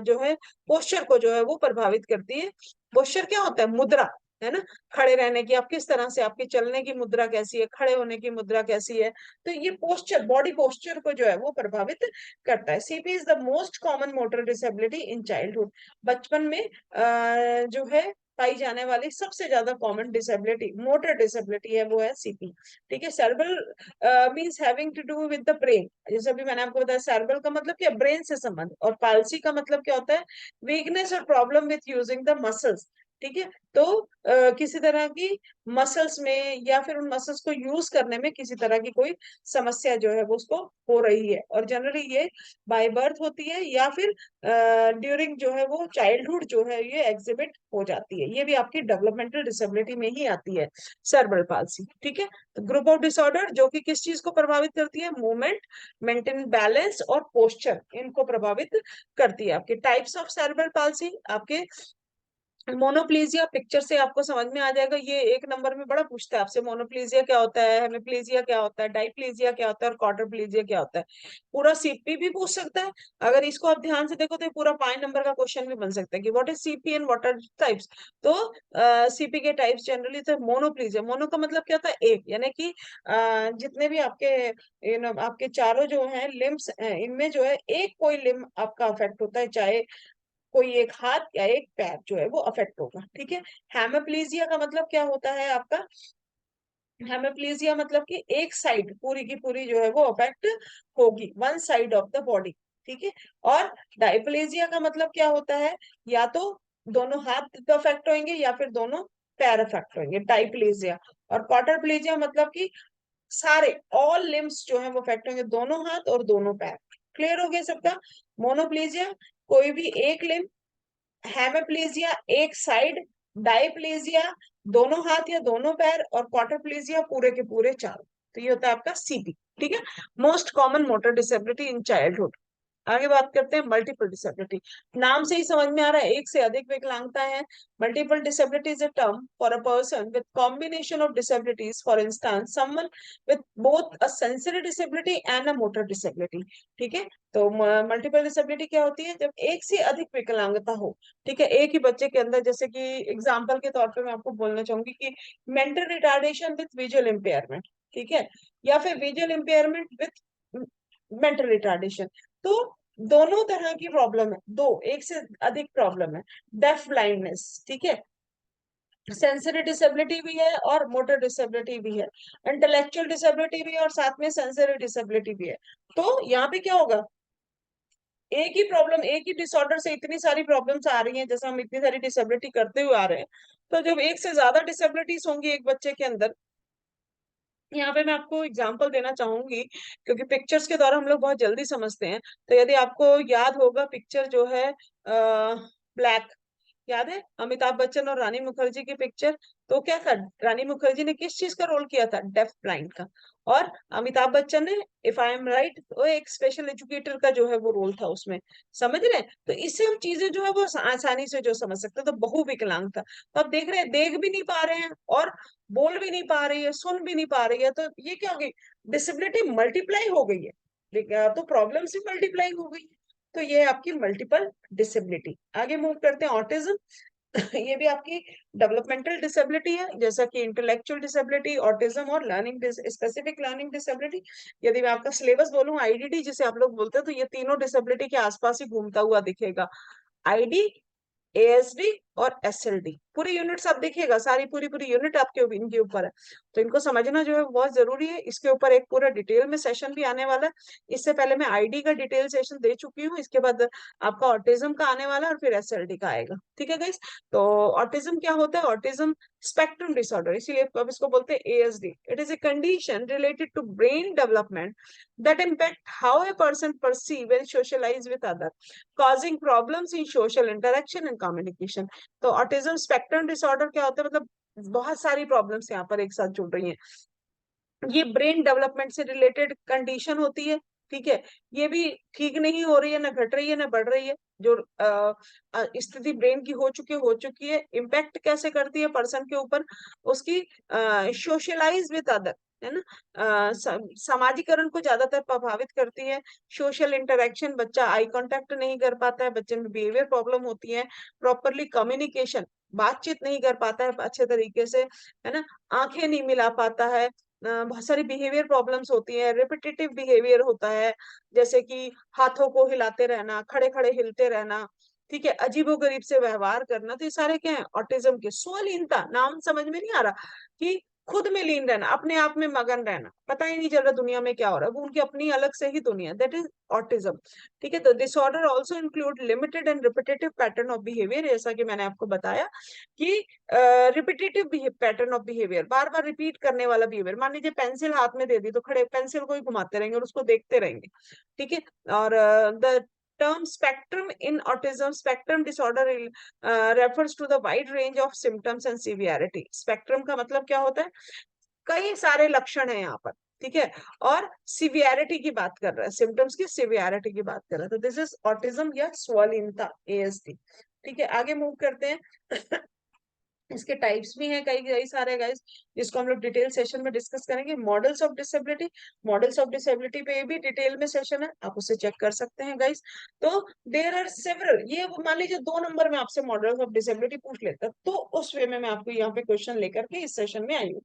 जो है पोस्चर को जो है वो प्रभावित करती है। पोस्चर क्या होता है? मुद्रा, है ना। खड़े रहने की, आप किस तरह से, आपकी चलने की मुद्रा कैसी है, खड़े होने की मुद्रा कैसी है, तो ये पोस्चर, बॉडी पोस्चर को जो है वो प्रभावित करता है। CP is the most common motor disability in childhood. बचपन में जो है पाई जाने वाली सबसे ज्यादा कॉमन डिसेबिलिटी, मोटर डिसेबिलिटी है, वो है सीपी। ठीक है, cerebral means having to do with the brain. जैसे अभी मैंने आपको बताया, सेरेब्रल का मतलब क्या? ब्रेन से संबंध। और पाल्सी का मतलब क्या होता है? वीकनेस और problem with using the muscles. ठीक है, तो किसी तरह की मसल्स में या फिर उन मसल्स को यूज करने में किसी तरह की कोई समस्या जो है वो उसको हो रही है। और जनरली ये बाय बर्थ होती है, या फिर ड्यूरिंग जो है वो चाइल्डहुड जो है ये एग्जिबिट हो जाती है। ये भी आपकी डेवलपमेंटल डिसेबिलिटी में ही आती है, सेरेब्रल पाल्सी। ठीक है, तो ग्रुप ऑफ डिसऑर्डर जो कि किस चीज को प्रभावित करती है? मूवमेंट, मेंटेन बैलेंस और पोस्चर, इनको प्रभावित करती है। आपके टाइप्स ऑफ सेरेब्रल पाल्सी, आपके मोनोप्लीजिया, पिक्चर से आपको समझ में आ जाएगा। ये एक नंबर में बड़ा पूछता है आपसे, मोनोप्लीजिया क्या होता है, हेमिप्लीजिया क्या होता है, डाइप्लीजिया क्या होता है, और क्वाड्रिप्लीजिया क्या होता है। पूरा सीपी भी पूछ सकता है। अगर इसको आप ध्यान से देखो तो ये पूरा 5 नंबर का क्वेश्चन भी बन सकता है कि what is CP and what are types. तो सीपी के टाइप्स जनरली तो मोनोप्लीजिया, मोनो का मतलब क्या होता है? एक, यानी कि जितने भी आपके आपके चारों जो है लिम्स, इनमें जो है एक कोई लिम्ब आपका अफेक्ट होता है, चाहे कोई एक हाथ या एक पैर जो है वो अफेक्ट होगा। ठीक है, हेमिप्लीजिया का मतलब क्या होता है आपका? हेमिप्लीजिया मतलब कि एक साइड पूरी की पूरी जो है वो अफेक्ट होगी, one side of the body. ठीक है, और डाइप्लीजिया का मतलब क्या होता है? या तो दोनों हाथ अफेक्ट होंगे या फिर दोनों पैर अफेक्ट होंगे, डाइप्लीजिया। और क्वाड्रिप्लीजिया मतलब कि सारे ऑल लिम्स जो है वो अफेक्ट होंगे, दोनों हाथ और दोनों पैर। क्लियर हो गया सबका? मोनोप्लीजिया कोई भी एक लिम्ब, हेमिप्लीजिया एक साइड, डाइप्लीजिया दोनों हाथ या दोनों पैर, और क्वाड्रिप्लीजिया पूरे के पूरे चारों। तो ये होता है आपका सीपी। ठीक है, most common motor disability in childhood. आगे बात करते हैं मल्टीपल डिसेबिलिटी। नाम से ही समझ में आ रहा है, एक से अधिक विकलांगता है। Multiple disability is a term for a person with combination of disabilities, for instance someone with both a sensory disability and a motor disability. ठीक है, तो मल्टीपल डिसेबिलिटी क्या होती है? जब एक से अधिक विकलांगता हो। ठीक है, एक ही बच्चे के अंदर, जैसे कि एग्जाम्पल के तौर पे मैं आपको बोलना चाहूंगी कि mental retardation with visual impairment. ठीक है, या फिर visual impairment with mental retardation. तो दोनों तरह की प्रॉब्लम है, दो एक से अधिक प्रॉब्लम है। डेफ ब्लाइंडनेस, ठीक है, सेंसरी डिसेबिलिटी भी है और मोटर डिसेबिलिटी भी है, इंटेलेक्चुअल डिसेबिलिटी भी है और साथ में सेंसरी डिसेबिलिटी भी है। तो यहाँ पे क्या होगा? एक ही प्रॉब्लम, एक ही डिसऑर्डर से इतनी सारी प्रॉब्लम्स आ रही हैं, जैसे हम इतनी सारी डिसेबिलिटी करते हुए आ रहे हैं। तो जब एक से ज्यादा डिसेबिलिटीज होंगी एक बच्चे के अंदर, यहाँ पे मैं आपको एग्जांपल देना चाहूंगी, क्योंकि पिक्चर्स के द्वारा हम लोग बहुत जल्दी समझते हैं। तो यदि आपको याद होगा पिक्चर जो है ब्लैक, याद है अमिताभ बच्चन और रानी मुखर्जी की पिक्चर? तो क्या था, रानी मुखर्जी ने किस चीज का रोल किया था? डेफ ब्लाइंड का। और अमिताभ बच्चन ने, इफ आई एम राइट, वो एक स्पेशल एजुकेटर का जो है वो रोल था उसमें। समझ रहे हैं? तो इससे हम चीजें जो है वो आसानी से जो समझ सकते हैं। तो बहु विकलांग था, तो आप देख रहे हैं देख भी नहीं पा रहे हैं और बोल भी नहीं पा रही है, सुन भी नहीं पा रही है, तो ये क्या होगी? डिसेबिलिटी मल्टीप्लाई हो गई है, तो प्रॉब्लम भी मल्टीप्लाई हो गई। तो ये है आपकी मल्टीपल डिसेबिलिटी। आगे मूव करते हैं, ऑटिज्म। ये भी आपकी डेवलपमेंटल डिसेबिलिटी है, जैसा कि इंटेलेक्चुअल डिसेबिलिटी, ऑटिज्म और लर्निंग स्पेसिफिक लर्निंग डिसेबिलिटी। यदि मैं आपका सिलेबस बोलूं, आईडीडी जिसे आप लोग बोलते हैं, तो ये तीनों डिसेबिलिटी के आसपास ही घूमता हुआ दिखेगा। आईडी, एएसडी और SLD। पूरी यूनिट्स आप देखिएगा, सारी पूरी पूरी यूनिट आपके इनके ऊपर है, तो इनको समझना जो है बहुत जरूरी है। इसके ऊपर एक पूरा डिटेल में सेशन भी आने वाला है। इससे पहले मैं ID का डिटेल सेशन दे चुकी हूँ, इसके बाद आपका ऑटिज्म का आने वाला है और फिर SLD का आएगा। ठीक है गाइस। तो ऑटिज्म क्या होता है? ऑटिज्म स्पेक्ट्रम डिसऑर्डर, इसीलिए अब इसको बोलते हैं ASD। It is a condition related to brain development that impact how a person perceive and socialize with other, causing problems in social interaction and communication। तो ऑटिज्म स्पेक्ट्रम डिसऑर्डर क्या होता है? मतलब बहुत सारी प्रॉब्लम्स यहाँ पर एक साथ जुड़ रही हैं। ये ब्रेन डेवलपमेंट से रिलेटेड कंडीशन होती है। ठीक है, ये भी ठीक नहीं हो रही है, ना घट रही है ना बढ़ रही है। जो स्थिति ब्रेन की हो चुकी है, इम्पैक्ट कैसे करती है पर्सन के ऊपर? उसकी सोशलाइज विद अदर, है ना, सामाजिकरण को ज्यादातर प्रभावित करती है। सोशल इंटरेक्शन, बच्चा आई कांटेक्ट नहीं कर पाता है, बच्चे में बिहेवियर प्रॉब्लम होती है। प्रॉपरली कम्युनिकेशन, बातचीत नहीं कर पाता है अच्छे तरीके से, है ना, आंखें नहीं मिला पाता है। बहुत सारी बिहेवियर प्रॉब्लम्स होती है, रिपीटेटिव बिहेवियर होता है, जैसे कि हाथों को हिलाते रहना, खड़े खड़े हिलते रहना, ठीक है, अजीबोगरीब से व्यवहार करना। तो ये सारे क्या है? ऑटिज्म के। स्वलीनता, नाम समझ में नहीं आ रहा कि खुद में लीन रहना, अपने आप में मगन रहना, पता ही नहीं चल रहा दुनिया में क्या हो रहा है, वो उनकी अपनी अलग से ही दुनिया, दैट इज ऑटिज्म। ठीक है, तो disorder also include limited and repetitive pattern of behaviour, जैसा कि मैंने आपको बताया कि repetitive pattern of behaviour, bar bar repeat करने वाला बिहेवियर। मान लीजिए पेंसिल हाथ में दे दी तो खड़े पेंसिल को ही घुमाते रहेंगे और उसको देखते रहेंगे। ठीक है, और the term spectrum in autism, spectrum disorder refers to the wide range of symptoms and severity। spectrum का मतलब क्या होता है? कई सारे लक्षण है यहाँ पर। ठीक है, और सिवियरिटी की बात कर रहा है, सिम्टम्स की सिवियरिटी की बात कर रहा है। तो दिस इज ऑटिज्म या स्वलीनता, ASD। ठीक है, आगे मूव करते हैं। इसके टाइप्स भी हैं कई कई सारे गाइस, जिसको हम लोग डिटेल सेशन में डिस्कस करेंगे। Models of disability, models of disability पे भी डिटेल में सेशन है, आप उसे चेक कर सकते हैं गाइस। तो देयर आर सेवरल, ये मान लीजिए 2 नंबर में आपसे मॉडल्स ऑफ डिसेबिलिटी पूछ लेता तो उस वे में मैं आपको यहाँ पे क्वेश्चन लेकर के इस सेशन में आई हूँ।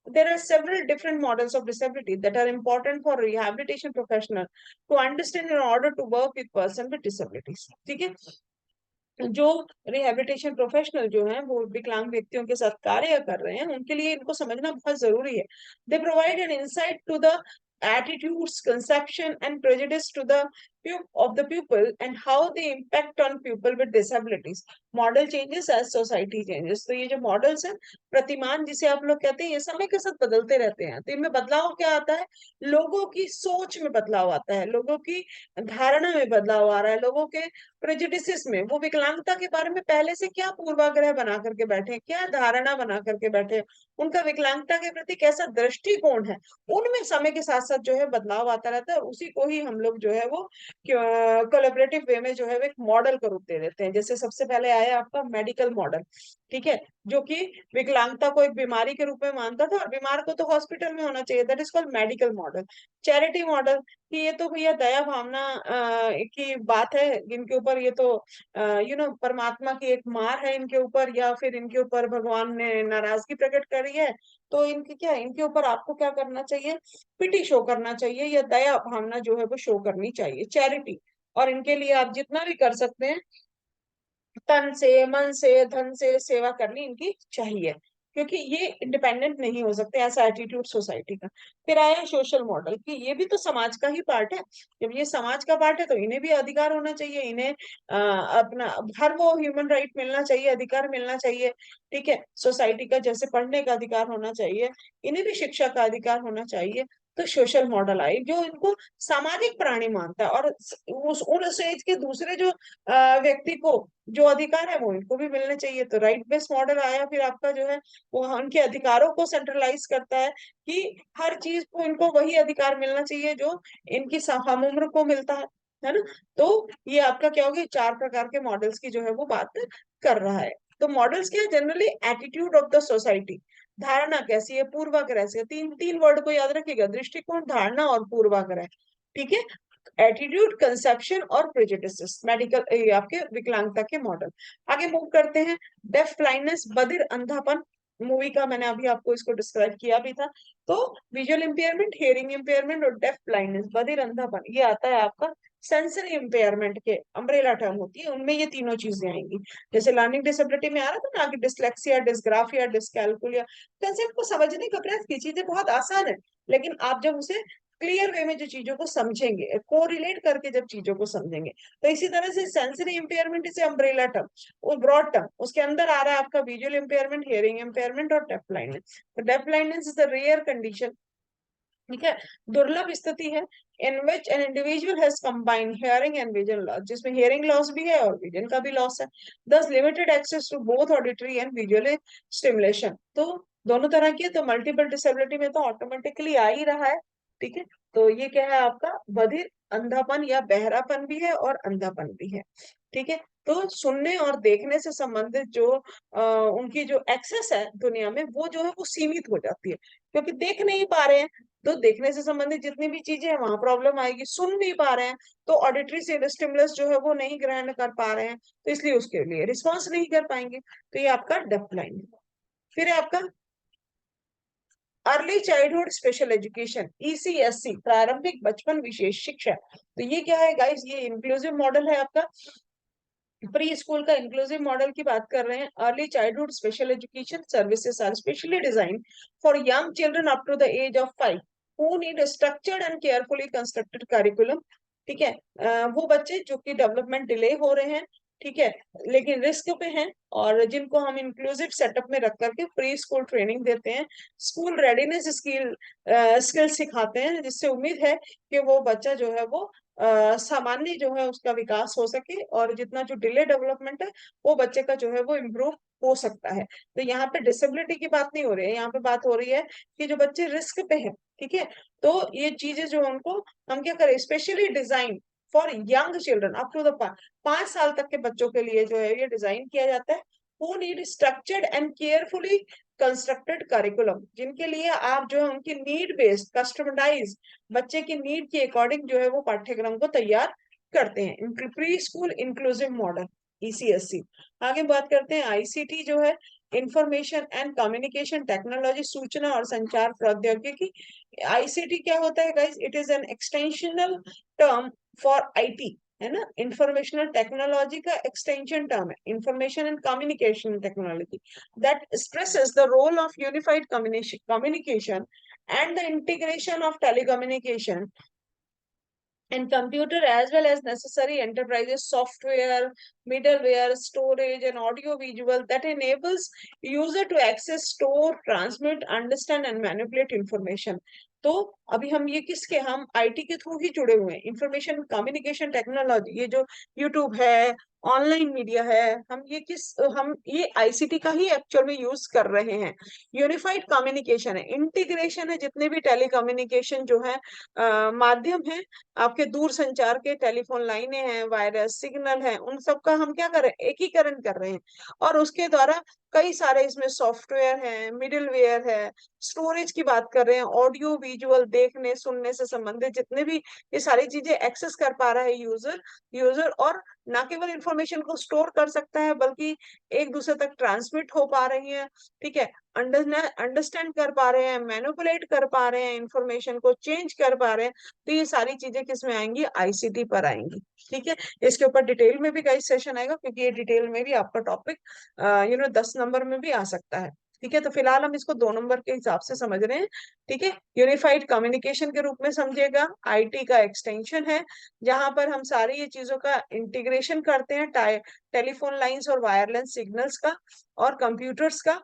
There are several different models of disability that are important for rehabilitation professional to understand in order to work with person with disabilities। ठीक है, जो रिहेबिलिटेशन प्रोफेशनल जो हैं वो विकलांग व्यक्तियों के साथ कार्य कर रहे हैं, उनके लिए इनको समझना बहुत जरूरी है। They provide an insight to the attitudes, conception and prejudice to the of the pupil and how they impact on people with disabilities। Model changes as society changes. तो ये जो मॉडल्स हैं, प्रतिमान जिसे आप लोग कहते हैं, ये समय के साथ बदलते रहते हैं। तो इनमें बदलाव क्या आता है? लोगों की सोच में बदलाव आता है, लोगों की धारणा में बदलाव आ रहा है, लोगों के प्रेजुडिसेस में। वो विकलांगता के बारे में पहले से क्या पूर्वाग्रह बना करके बैठे, क्या धारणा बना करके बैठे, उनका विकलांगता के प्रति कैसा दृष्टिकोण है, उनमें समय के साथ साथ जो है बदलाव आता रहता है। और उसी को ही हम लोग जो है वो कोलैबोरेटिव वे में जो है वो एक मॉडल का रूप दे देते हैं। जैसे सबसे पहले आया आपका मेडिकल मॉडल। ठीक है, जो कि विकलांगता को एक बीमारी के रूप में मानता था और बीमार को तो हॉस्पिटल में होना चाहिए, that is called medical model. Charity model, कि ये तो भैया दया भावना की बात है, इनके ऊपर ये तो परमात्मा की एक मार है इनके ऊपर, या फिर इनके ऊपर भगवान ने नाराजगी प्रकट करी है, तो इनके क्या, इनके ऊपर आपको क्या करना चाहिए? पिटी शो करना चाहिए, या दया भावना जो है वो शो करनी चाहिए, चैरिटी। और इनके लिए आप जितना भी कर सकते हैं, तन से, मन से, धन से सेवा करनी इनकी चाहिए, क्योंकि ये इंडिपेंडेंट नहीं हो सकते, ऐसा एटीट्यूड सोसाइटी का। फिर आया सोशल मॉडल, कि ये भी तो समाज का ही पार्ट है। जब ये समाज का पार्ट है तो इन्हें भी अधिकार होना चाहिए, इन्हें अपना हर वो ह्यूमन राइट मिलना चाहिए, अधिकार मिलना चाहिए। ठीक है, सोसाइटी का जैसे पढ़ने का अधिकार होना चाहिए, इन्हें भी शिक्षा का अधिकार होना चाहिए। तो सोशल मॉडल आई जो इनको सामाजिक प्राणी मानता है, और उन स्टेज के दूसरे जो व्यक्ति को जो अधिकार है वो इनको भी मिलने चाहिए। तो राइट बेस्ड मॉडल आया फिर आपका, जो है वो उनके अधिकारों को सेंट्रलाइज करता है, कि हर चीज को इनको वही अधिकार मिलना चाहिए जो इनकी हम उम्र को मिलता है ना। तो ये आपका क्या होगी, 4 प्रकार के मॉडल्स की जो है वो बात कर रहा है। तो मॉडल्स क्या है? Generally attitude of the society, धारणा कैसी है, पूर्वाग्रह से, तीन तीन वर्ड को याद रखिएगा, दृष्टिकोण, धारणा और पूर्वाग्रह। ठीक है, एटीट्यूड, कंसेप्शन और प्रेजुडिसेस, मेडिकल आपके विकलांगता के मॉडल। आगे मूव करते हैं। डेफ ब्लाइंडनेस, बधिर अंधापन, मूवी का मैंने अभी आपको इसको डिस्क्राइब किया भी था। तो विजुअल इम्पेयरमेंट, हियरिंग इम्पेयरमेंट और डेफ ब्लाइंडनेस, बधिर अंधापन, ये आता है आपका सेंसरी इम्पेयरमेंट के अम्ब्रेला टर्म होती है, उनमें ये तीनों चीजें आएंगी। जैसे लर्निंग डिसेबिलिटी में आ रहा था ना कि डिसलेक्सिया, डिसग्राफिया, डिसकैलकुलिया, कंसेप्ट को समझने का प्रयास की, चीजें बहुत आसान है, लेकिन आप जब उसे क्लियर वे में जो चीजों को समझेंगे, को रिलेट करके जब चीजों को समझेंगे, तो इसी तरह से सेंसरी इम्पेयरमेंट इसे अम्ब्रेला टर्म, वो ब्रॉड टर्म, उसके अंदर आ रहा है आपका विजुअल इम्पेयरमेंट, हियरिंग इम्पेयरमेंट और डेफ ब्लाइंडनेस। तो deaf blindness is the rare condition, ठीक है, दुर्लभ स्थिति है, in which an individual has combined hearing and vision loss, जिसमें हियरिंग लॉस भी है और विजन का भी लॉस है, thus limited access to both auditory and visual stimulation. तो दोनों तरह की है, तो मल्टीपल डिसेबिलिटी में तो ऑटोमेटिकली आ ही रहा है, ठीक है। तो ये क्या है आपका बधिर, अंधापन या बहरापन भी है और अंधापन भी है, ठीक है। तो सुनने और देखने से संबंधित जो उनकी जो एक्सेस है दुनिया में, वो जो है वो सीमित हो जाती है, क्योंकि देख नहीं पा रहे हैं, तो देखने से संबंधित जितनी भी चीजें हैं वहां प्रॉब्लम आएगी, सुन नहीं पा रहे हैं तो ऑडिटरी स्टिमुलस जो है वो नहीं ग्रहण कर पा रहे हैं, तो इसलिए उसके लिए रिस्पॉन्स नहीं कर पाएंगे, तो ये आपका डेफ ब्लाइंड। फिर है आपका early childhood special education, ECSC, प्रारंभिक बचपन विशेष शिक्षा। तो ये क्या है गाइस, ये इंक्लूसिव मॉडल है आपका, प्री स्कूल का इंक्लूसिव मॉडल की बात कर रहे हैं। Early childhood special education services are specially design for young children up to the age of 5 who need structured and carefully constructed curriculum, ठीक है। वो बच्चे जो कि डेवलपमेंट डिले हो रहे हैं, ठीक है, लेकिन रिस्क पे हैं, और जिनको हम इंक्लूसिव सेटअप में रख करके प्री स्कूल ट्रेनिंग देते हैं, स्कूल रेडीनेस स्किल सिखाते हैं, जिससे उम्मीद है कि वो बच्चा जो है वो सामान्य जो है उसका विकास हो सके, और जितना जो डिले डेवलपमेंट है वो बच्चे का जो है वो इम्प्रूव हो सकता है। तो यहाँ पे डिसेबिलिटी की बात नहीं हो रही है, यहाँ पे बात हो रही है कि जो बच्चे रिस्क पे हैं, ठीक है, तो ये चीजें जो उनको हम क्या करें, specially design for young children up to the 5 साल तक के बच्चों के लिए जो है ये डिजाइन किया जाता है, who need structured and carefully constructed curriculum, जिनके लिए आप जो है उनकी नीड बेस्ड कस्टमाइज, बच्चे की नीड के अकॉर्डिंग जो है वो पाठ्यक्रम को तैयार करते हैं, pre school inclusive model, ECSC। आगे बात करते हैं ICT जो है, इंफॉर्मेशन एंड कम्युनिकेशन टेक्नोलॉजी, सूचना और संचार प्रौद्योगिकी। ICT क्या होता है guys, it is an extensional term for IT, है ना, इंफॉर्मेशनल टेक्नोलॉजी का एक्सटेंशन टर्म है, information and communication technology, that stresses the role of unified communication and the integration of telecommunication and computer, as well as necessary enterprises software, middleware, storage and audio visual that enables user to access, store, transmit, understand and manipulate information। तो अभी हम ये किसके, हम IT के through ही जुड़े हुए हैं, इंफॉर्मेशन कम्युनिकेशन टेक्नोलॉजी, ये जो यूट्यूब है, ऑनलाइन मीडिया है, हम ये ICT का ही एक्चुअल में यूज कर रहे हैं। यूनिफाइड कम्युनिकेशन है, इंटीग्रेशन है, जितने भी टेलीकम्युनिकेशन जो है माध्यम है, आपके दूर संचार के टेलीफोन लाइनें हैं, वायरस सिग्नल है, उन सब का हम क्या कर रहे हैं, एकीकरण कर रहे हैं, और उसके द्वारा कई सारे इसमें सॉफ्टवेयर है, मिडिलवेयर है, स्टोरेज की बात कर रहे हैं, ऑडियो विजुअल, देखने सुनने से संबंधित जितने भी ये सारी चीजें एक्सेस कर पा रहा है यूजर, और ना केवल इंफॉर्मेशन को स्टोर कर सकता है बल्कि एक दूसरे तक ट्रांसमिट हो पा रही है, ठीक है, अंडरस्टैंड कर पा रहे हैं, मैनिपुलेट कर पा रहे हैं, इंफॉर्मेशन को चेंज कर पा रहे हैं। तो ये सारी चीजें किसमें आएंगी, ICT पर आएंगी, ठीक है। इसके ऊपर डिटेल में भी कई सेशन आएगा, क्योंकि ये डिटेल में भी आपका टॉपिक 10 नंबर में भी आ सकता है, ठीक है। तो फिलहाल हम इसको 2 नंबर के हिसाब से समझ रहे हैं, ठीक है। यूनिफाइड कम्युनिकेशन के रूप में समझिएगा, IT का एक्सटेंशन है, जहां पर हम सारी ये चीजों का इंटीग्रेशन करते हैं, टेलीफोन लाइंस और वायरलेस सिग्नल्स का और कंप्यूटर्स का,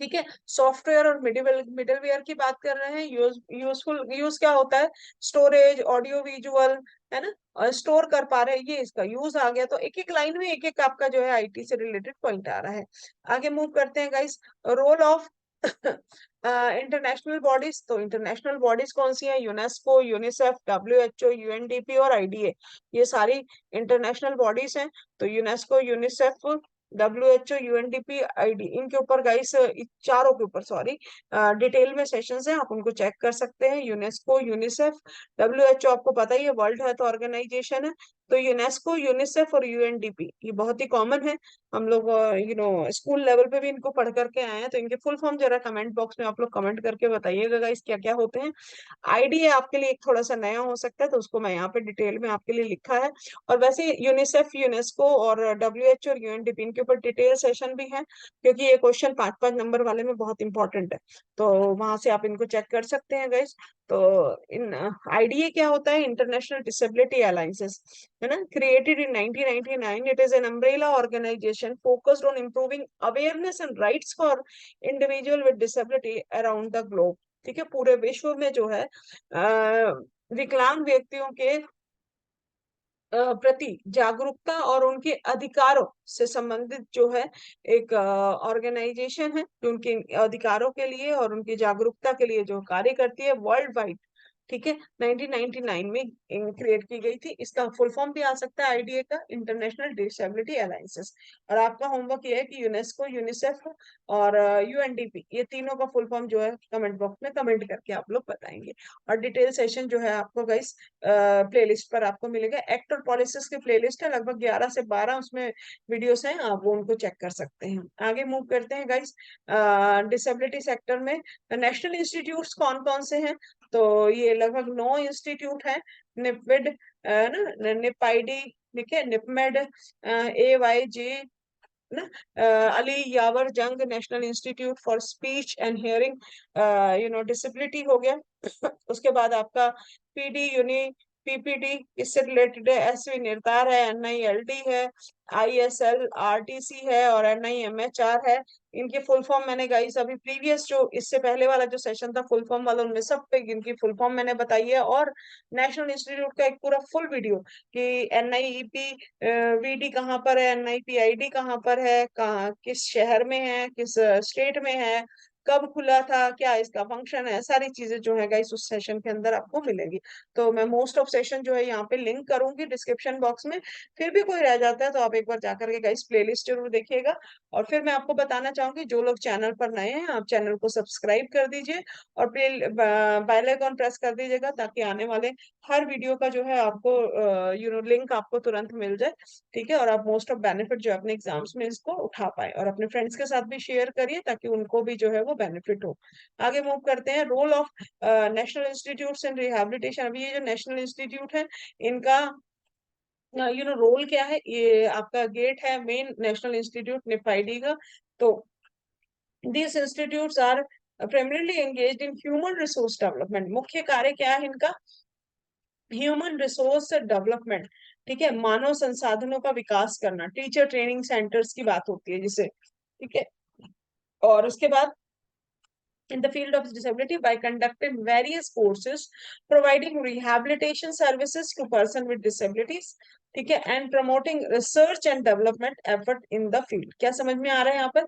ठीक है। सॉफ्टवेयर और मिडलवेयर की बात कर रहे हैं, यूज क्या होता है, स्टोरेज, ऑडियो विजुअल, है ना, और स्टोर कर पा रहे हैं, ये इसका यूज आ गया। तो एक एक लाइन में एक एक आपका जो है IT से रिलेटेड पॉइंट आ रहा है। आगे मूव करते हैं guys, role of international bodies. तो इंटरनेशनल बॉडीज कौन सी है, यूनेस्को, यूनिसेफ, WHO, UNDP और IDA, ये सारी इंटरनेशनल बॉडीज हैं। तो UNESCO, UNICEF, WHO, UNDP, ID, इनके ऊपर गाइस, चारों के ऊपर सॉरी, डिटेल में सेशंस हैं, आप उनको चेक कर सकते हैं। यूनेस्को, यूनिसेफ, WHO आपको पता ही है वर्ल्ड हेल्थ ऑर्गेनाइजेशन है, तो यूनेस्को, यूनिसेफ और यूएनडीपी ये बहुत ही कॉमन है, हम लोग स्कूल लेवल पे भी इनको पढ़ करके आए हैं। तो इनके फुल फॉर्म जरा कमेंट बॉक्स में आप लोग कमेंट करके बताइएगा गाइस क्या क्या होते हैं। आईडिया आपके लिए एक थोड़ा सा नया हो सकता है, तो उसको मैं यहाँ पे डिटेल में आपके लिए लिखा है। और वैसे यूनिसेफ, यूनेस्को और डब्ल्यूएच और यूएनडीपी इनके ऊपर डिटेल सेशन भी है, क्योंकि ये क्वेश्चन 5-5 नंबर वाले में बहुत इंपॉर्टेंट है, तो वहां से आप इनको चेक कर सकते हैं गाइस। तो इन आईडीए क्या होता है, इंटरनेशनल डिसेबिलिटी अलायंसेस, है ना, created in 1999। It is an umbrella organisation focused on improving awareness and rights for individual with disability around the globe. ठीक है, पूरे विश्व में जो है विकलांग व्यक्तियों के प्रति जागरूकता और उनके अधिकारों से संबंधित जो है एक ऑर्गेनाइजेशन है, जो उनके अधिकारों के लिए और उनकी जागरूकता के लिए जो कार्य करती है वर्ल्ड वाइड। ठीक है, 1999 में क्रिएट की गई थी। इसका फुल फॉर्म भी आ सकता है आईडीए का, इंटरनेशनल डिसेबिलिटी अलायंसेस। और आपका होमवर्क ये है कि यूनेस्को, यूनिसेफ और यूएनडीपी ये तीनों का फुल फॉर्म जो है कमेंट बॉक्स में कमेंट करके आप लोग बताएंगे। और डिटेल सेशन जो है आपको गाइस प्लेलिस्ट पर आपको मिलेगा। एक्ट और पॉलिसीज की प्लेलिस्ट है, लगभग 11 से 12 उसमें वीडियोस हैं, आप वो उनको चेक कर सकते हैं। आगे मूव करते हैं गाइस। डिसेबिलिटी सेक्टर में नेशनल इंस्टीट्यूट्स कौन कौन से हैं, तो ये लगभग 9 इंस्टीट्यूट है। निपविड, ना, निपाइडी, ठीक है, निपमेड, AYJ, ना, अली यावर जंग national institute for speech and hearing disability हो गया। उसके बाद आपका पीडी यूनि, पीपीडी इससे रिलेटेड है, एसवी निर्तार है, NILD है, ISL RTC है और NIMHR है। इनके फुल फॉर्म मैंने गाइस अभी प्रीवियस जो इससे पहले वाला जो सेशन था फुल फॉर्म वाला, उनमें सब पे इनकी फुल फॉर्म मैंने बताई है। और नेशनल इंस्टीट्यूट का एक पूरा फुल वीडियो कि NIEP VD कहाँ पर है, NIPID कहाँ पर है, कहाँ किस शहर में है, किस स्टेट में है, कब खुला था, क्या इसका फंक्शन है, सारी चीजें जो है गाइस उस सेशन के अंदर आपको मिलेंगी। तो मैं मोस्ट ऑफ सेशन जो है यहाँ पे लिंक करूंगी डिस्क्रिप्शन बॉक्स में। फिर भी कोई रह जाता है तो आप एक बार जाकर के गाइस प्लेलिस्ट जरूर देखिएगा। और फिर मैं आपको बताना चाहूंगी, जो लोग चैनल पर नए हैं आप चैनल को सब्सक्राइब कर दीजिए और बेल आइकॉन प्रेस कर दीजिएगा, ताकि आने वाले हर वीडियो का जो है आपको लिंक आपको तुरंत मिल जाए। ठीक है, और आप मोस्ट ऑफ बेनिफिट जो है अपने एग्जाम्स में इसको उठा पाए, और अपने फ्रेंड्स के साथ भी शेयर करिए ताकि उनको भी जो है वो बेनिफिट हो। आगे मूव करते हैं, role of national institute in rehabilitation. अभी ये जो नेशनल इंस्टीट्यूट है इनका रोल क्या है, ये आपका गेट है मेन नेशनल इंस्टीट्यूट निपाइडी का। तो these institutes are primarily engaged in human resource development। मुख्य कार्य क्या है इनका, ह्यूमन रिसोर्स डेवलपमेंट। ठीक है, मानव संसाधनों का विकास करना, टीचर ट्रेनिंग सेंटर्स की बात होती है जिसे। ठीक है, और उसके बाद in the field of disability by conducting various courses, providing rehabilitation services to person with disabilities, ठीक है, and promoting research and development effort in the field। क्या समझ में आ रहा है यहाँ पर,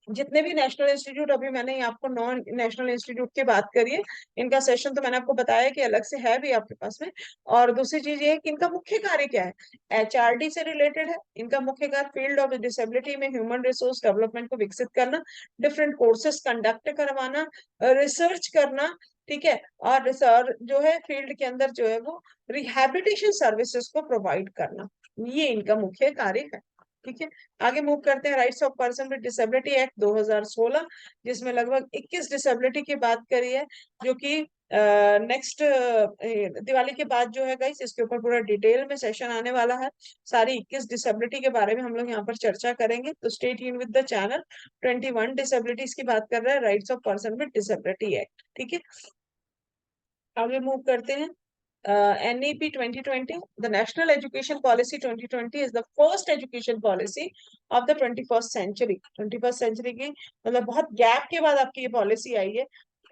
जितने भी नेशनल इंस्टीट्यूट, अभी मैंने आपको नॉन नेशनल इंस्टीट्यूट की बात करी है, इनका सेशन तो मैंने आपको बताया कि अलग से है भी आपके पास में। और दूसरी चीज ये है कि इनका मुख्य कार्य क्या है, HRD से रिलेटेड है। इनका मुख्य कार्य फील्ड ऑफ डिसेबिलिटी में ह्यूमन रिसोर्स डेवलपमेंट को विकसित करना, डिफरेंट कोर्सेज कंडक्ट करवाना, रिसर्च करना। ठीक है, और रिसर्च जो है फील्ड के अंदर जो है वो रिहेबिलिटेशन सर्विसेज को प्रोवाइड करना, ये इनका मुख्य कार्य है। ठीक है, आगे मूव करते हैं, rights of person with disability act 2016, जिसमें लगभग 21 डिसेबिलिटी की बात करी है, जो कि नेक्स्ट दिवाली के बाद जो है गाइस इसके ऊपर पूरा डिटेल में सेशन आने वाला है। सारी 21 डिसेबिलिटी के बारे में हम लोग यहाँ पर चर्चा करेंगे, तो stay tune with the channel. 21 disabilities की बात कर रहे हैं rights of person with disability act. ठीक है, आगे मूव करते हैं। NEP 2020, the National Education Policy 2020 is the first education policy of the 21st century। 21st century की मतलब बहुत गैप के बाद आपकी ये पॉलिसी आई है,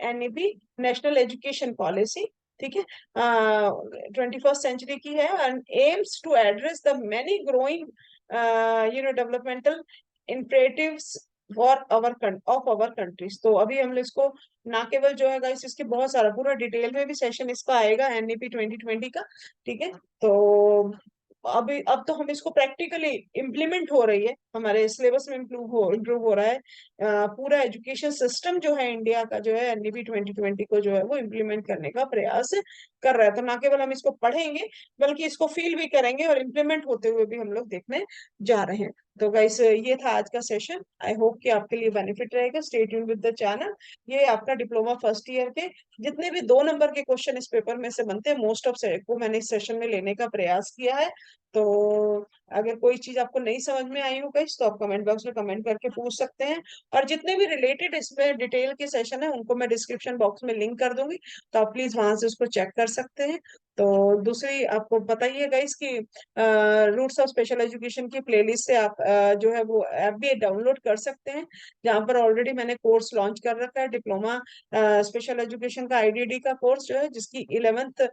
NEP नेशनल एजुकेशन पॉलिसी। ठीक है, 21st सेंचुरी की है and aims to address the many growing developmental imperatives for our of our countries. तो अभी हम लोग इसको ना केवल जो है गाइस इसके बहुत सारा पूरा डिटेल में भी सेशन इसका आएगा NEP 2020 का। ठीक है, तो अब तो हम इसको प्रैक्टिकली इम्प्लीमेंट हो रही है, हमारे सिलेबस में इम्प्रूव हो रहा है। पूरा एजुकेशन सिस्टम जो है इंडिया का जो है एनईपी 2020 को जो है वो इम्प्लीमेंट करने का प्रयास कर रहा है। तो ना केवल हम इसको पढ़ेंगे बल्कि इसको फील भी करेंगे और इम्प्लीमेंट होते हुए भी हम लोग देखने जा रहे हैं। तो गाइस ये था आज का सेशन। आई होप कि आपके लिए बेनिफिट रहेगा। Stay tune with the channel. ये आपका डिप्लोमा फर्स्ट ईयर के जितने भी 2 नंबर के क्वेश्चन इस पेपर में से बनते हैं, मोस्ट ऑफ को मैंने इस सेशन में लेने का प्रयास किया है। तो अगर कोई चीज आपको नहीं समझ में आई हो गाइस तो आप कमेंट बॉक्स में कमेंट करके पूछ सकते हैं। और जितने भी रिलेटेड इसमें डिटेल के सेशन है उनको मैं डिस्क्रिप्शन बॉक्स में लिंक कर दूंगी, तो आप प्लीज वहां से उसको चेक कर सकते हैं। तो दूसरी आपको बताइए गाइस कि रूट्स ऑफ स्पेशल एजुकेशन की प्लेलिस्ट से आप जो है वो ऐप भी डाउनलोड कर सकते हैं, जहाँ पर ऑलरेडी मैंने कोर्स लॉन्च कर रखा है, डिप्लोमा स्पेशल एजुकेशन का आईडीडी का कोर्स जो है, जिसकी 11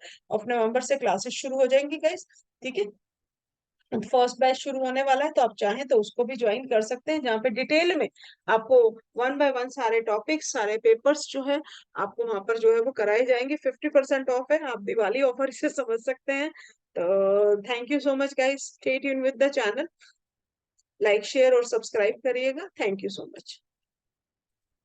नवंबर से क्लासेस शुरू हो जाएंगी गाइस। ठीक है, फर्स्ट बैच शुरू होने वाला है, तो आप चाहें तो उसको भी ज्वाइन कर सकते हैं, जहाँ पे डिटेल में आपको 1 बाय 1 सारे टॉपिक्स सारे पेपर्स जो है आपको वहां पर जो है वो कराए जाएंगे। 50% ऑफ है, आप दिवाली ऑफर इसे समझ सकते हैं। तो thank you so much guys, stay tune with the channel, like share और सब्सक्राइब करिएगा। Thank you so much.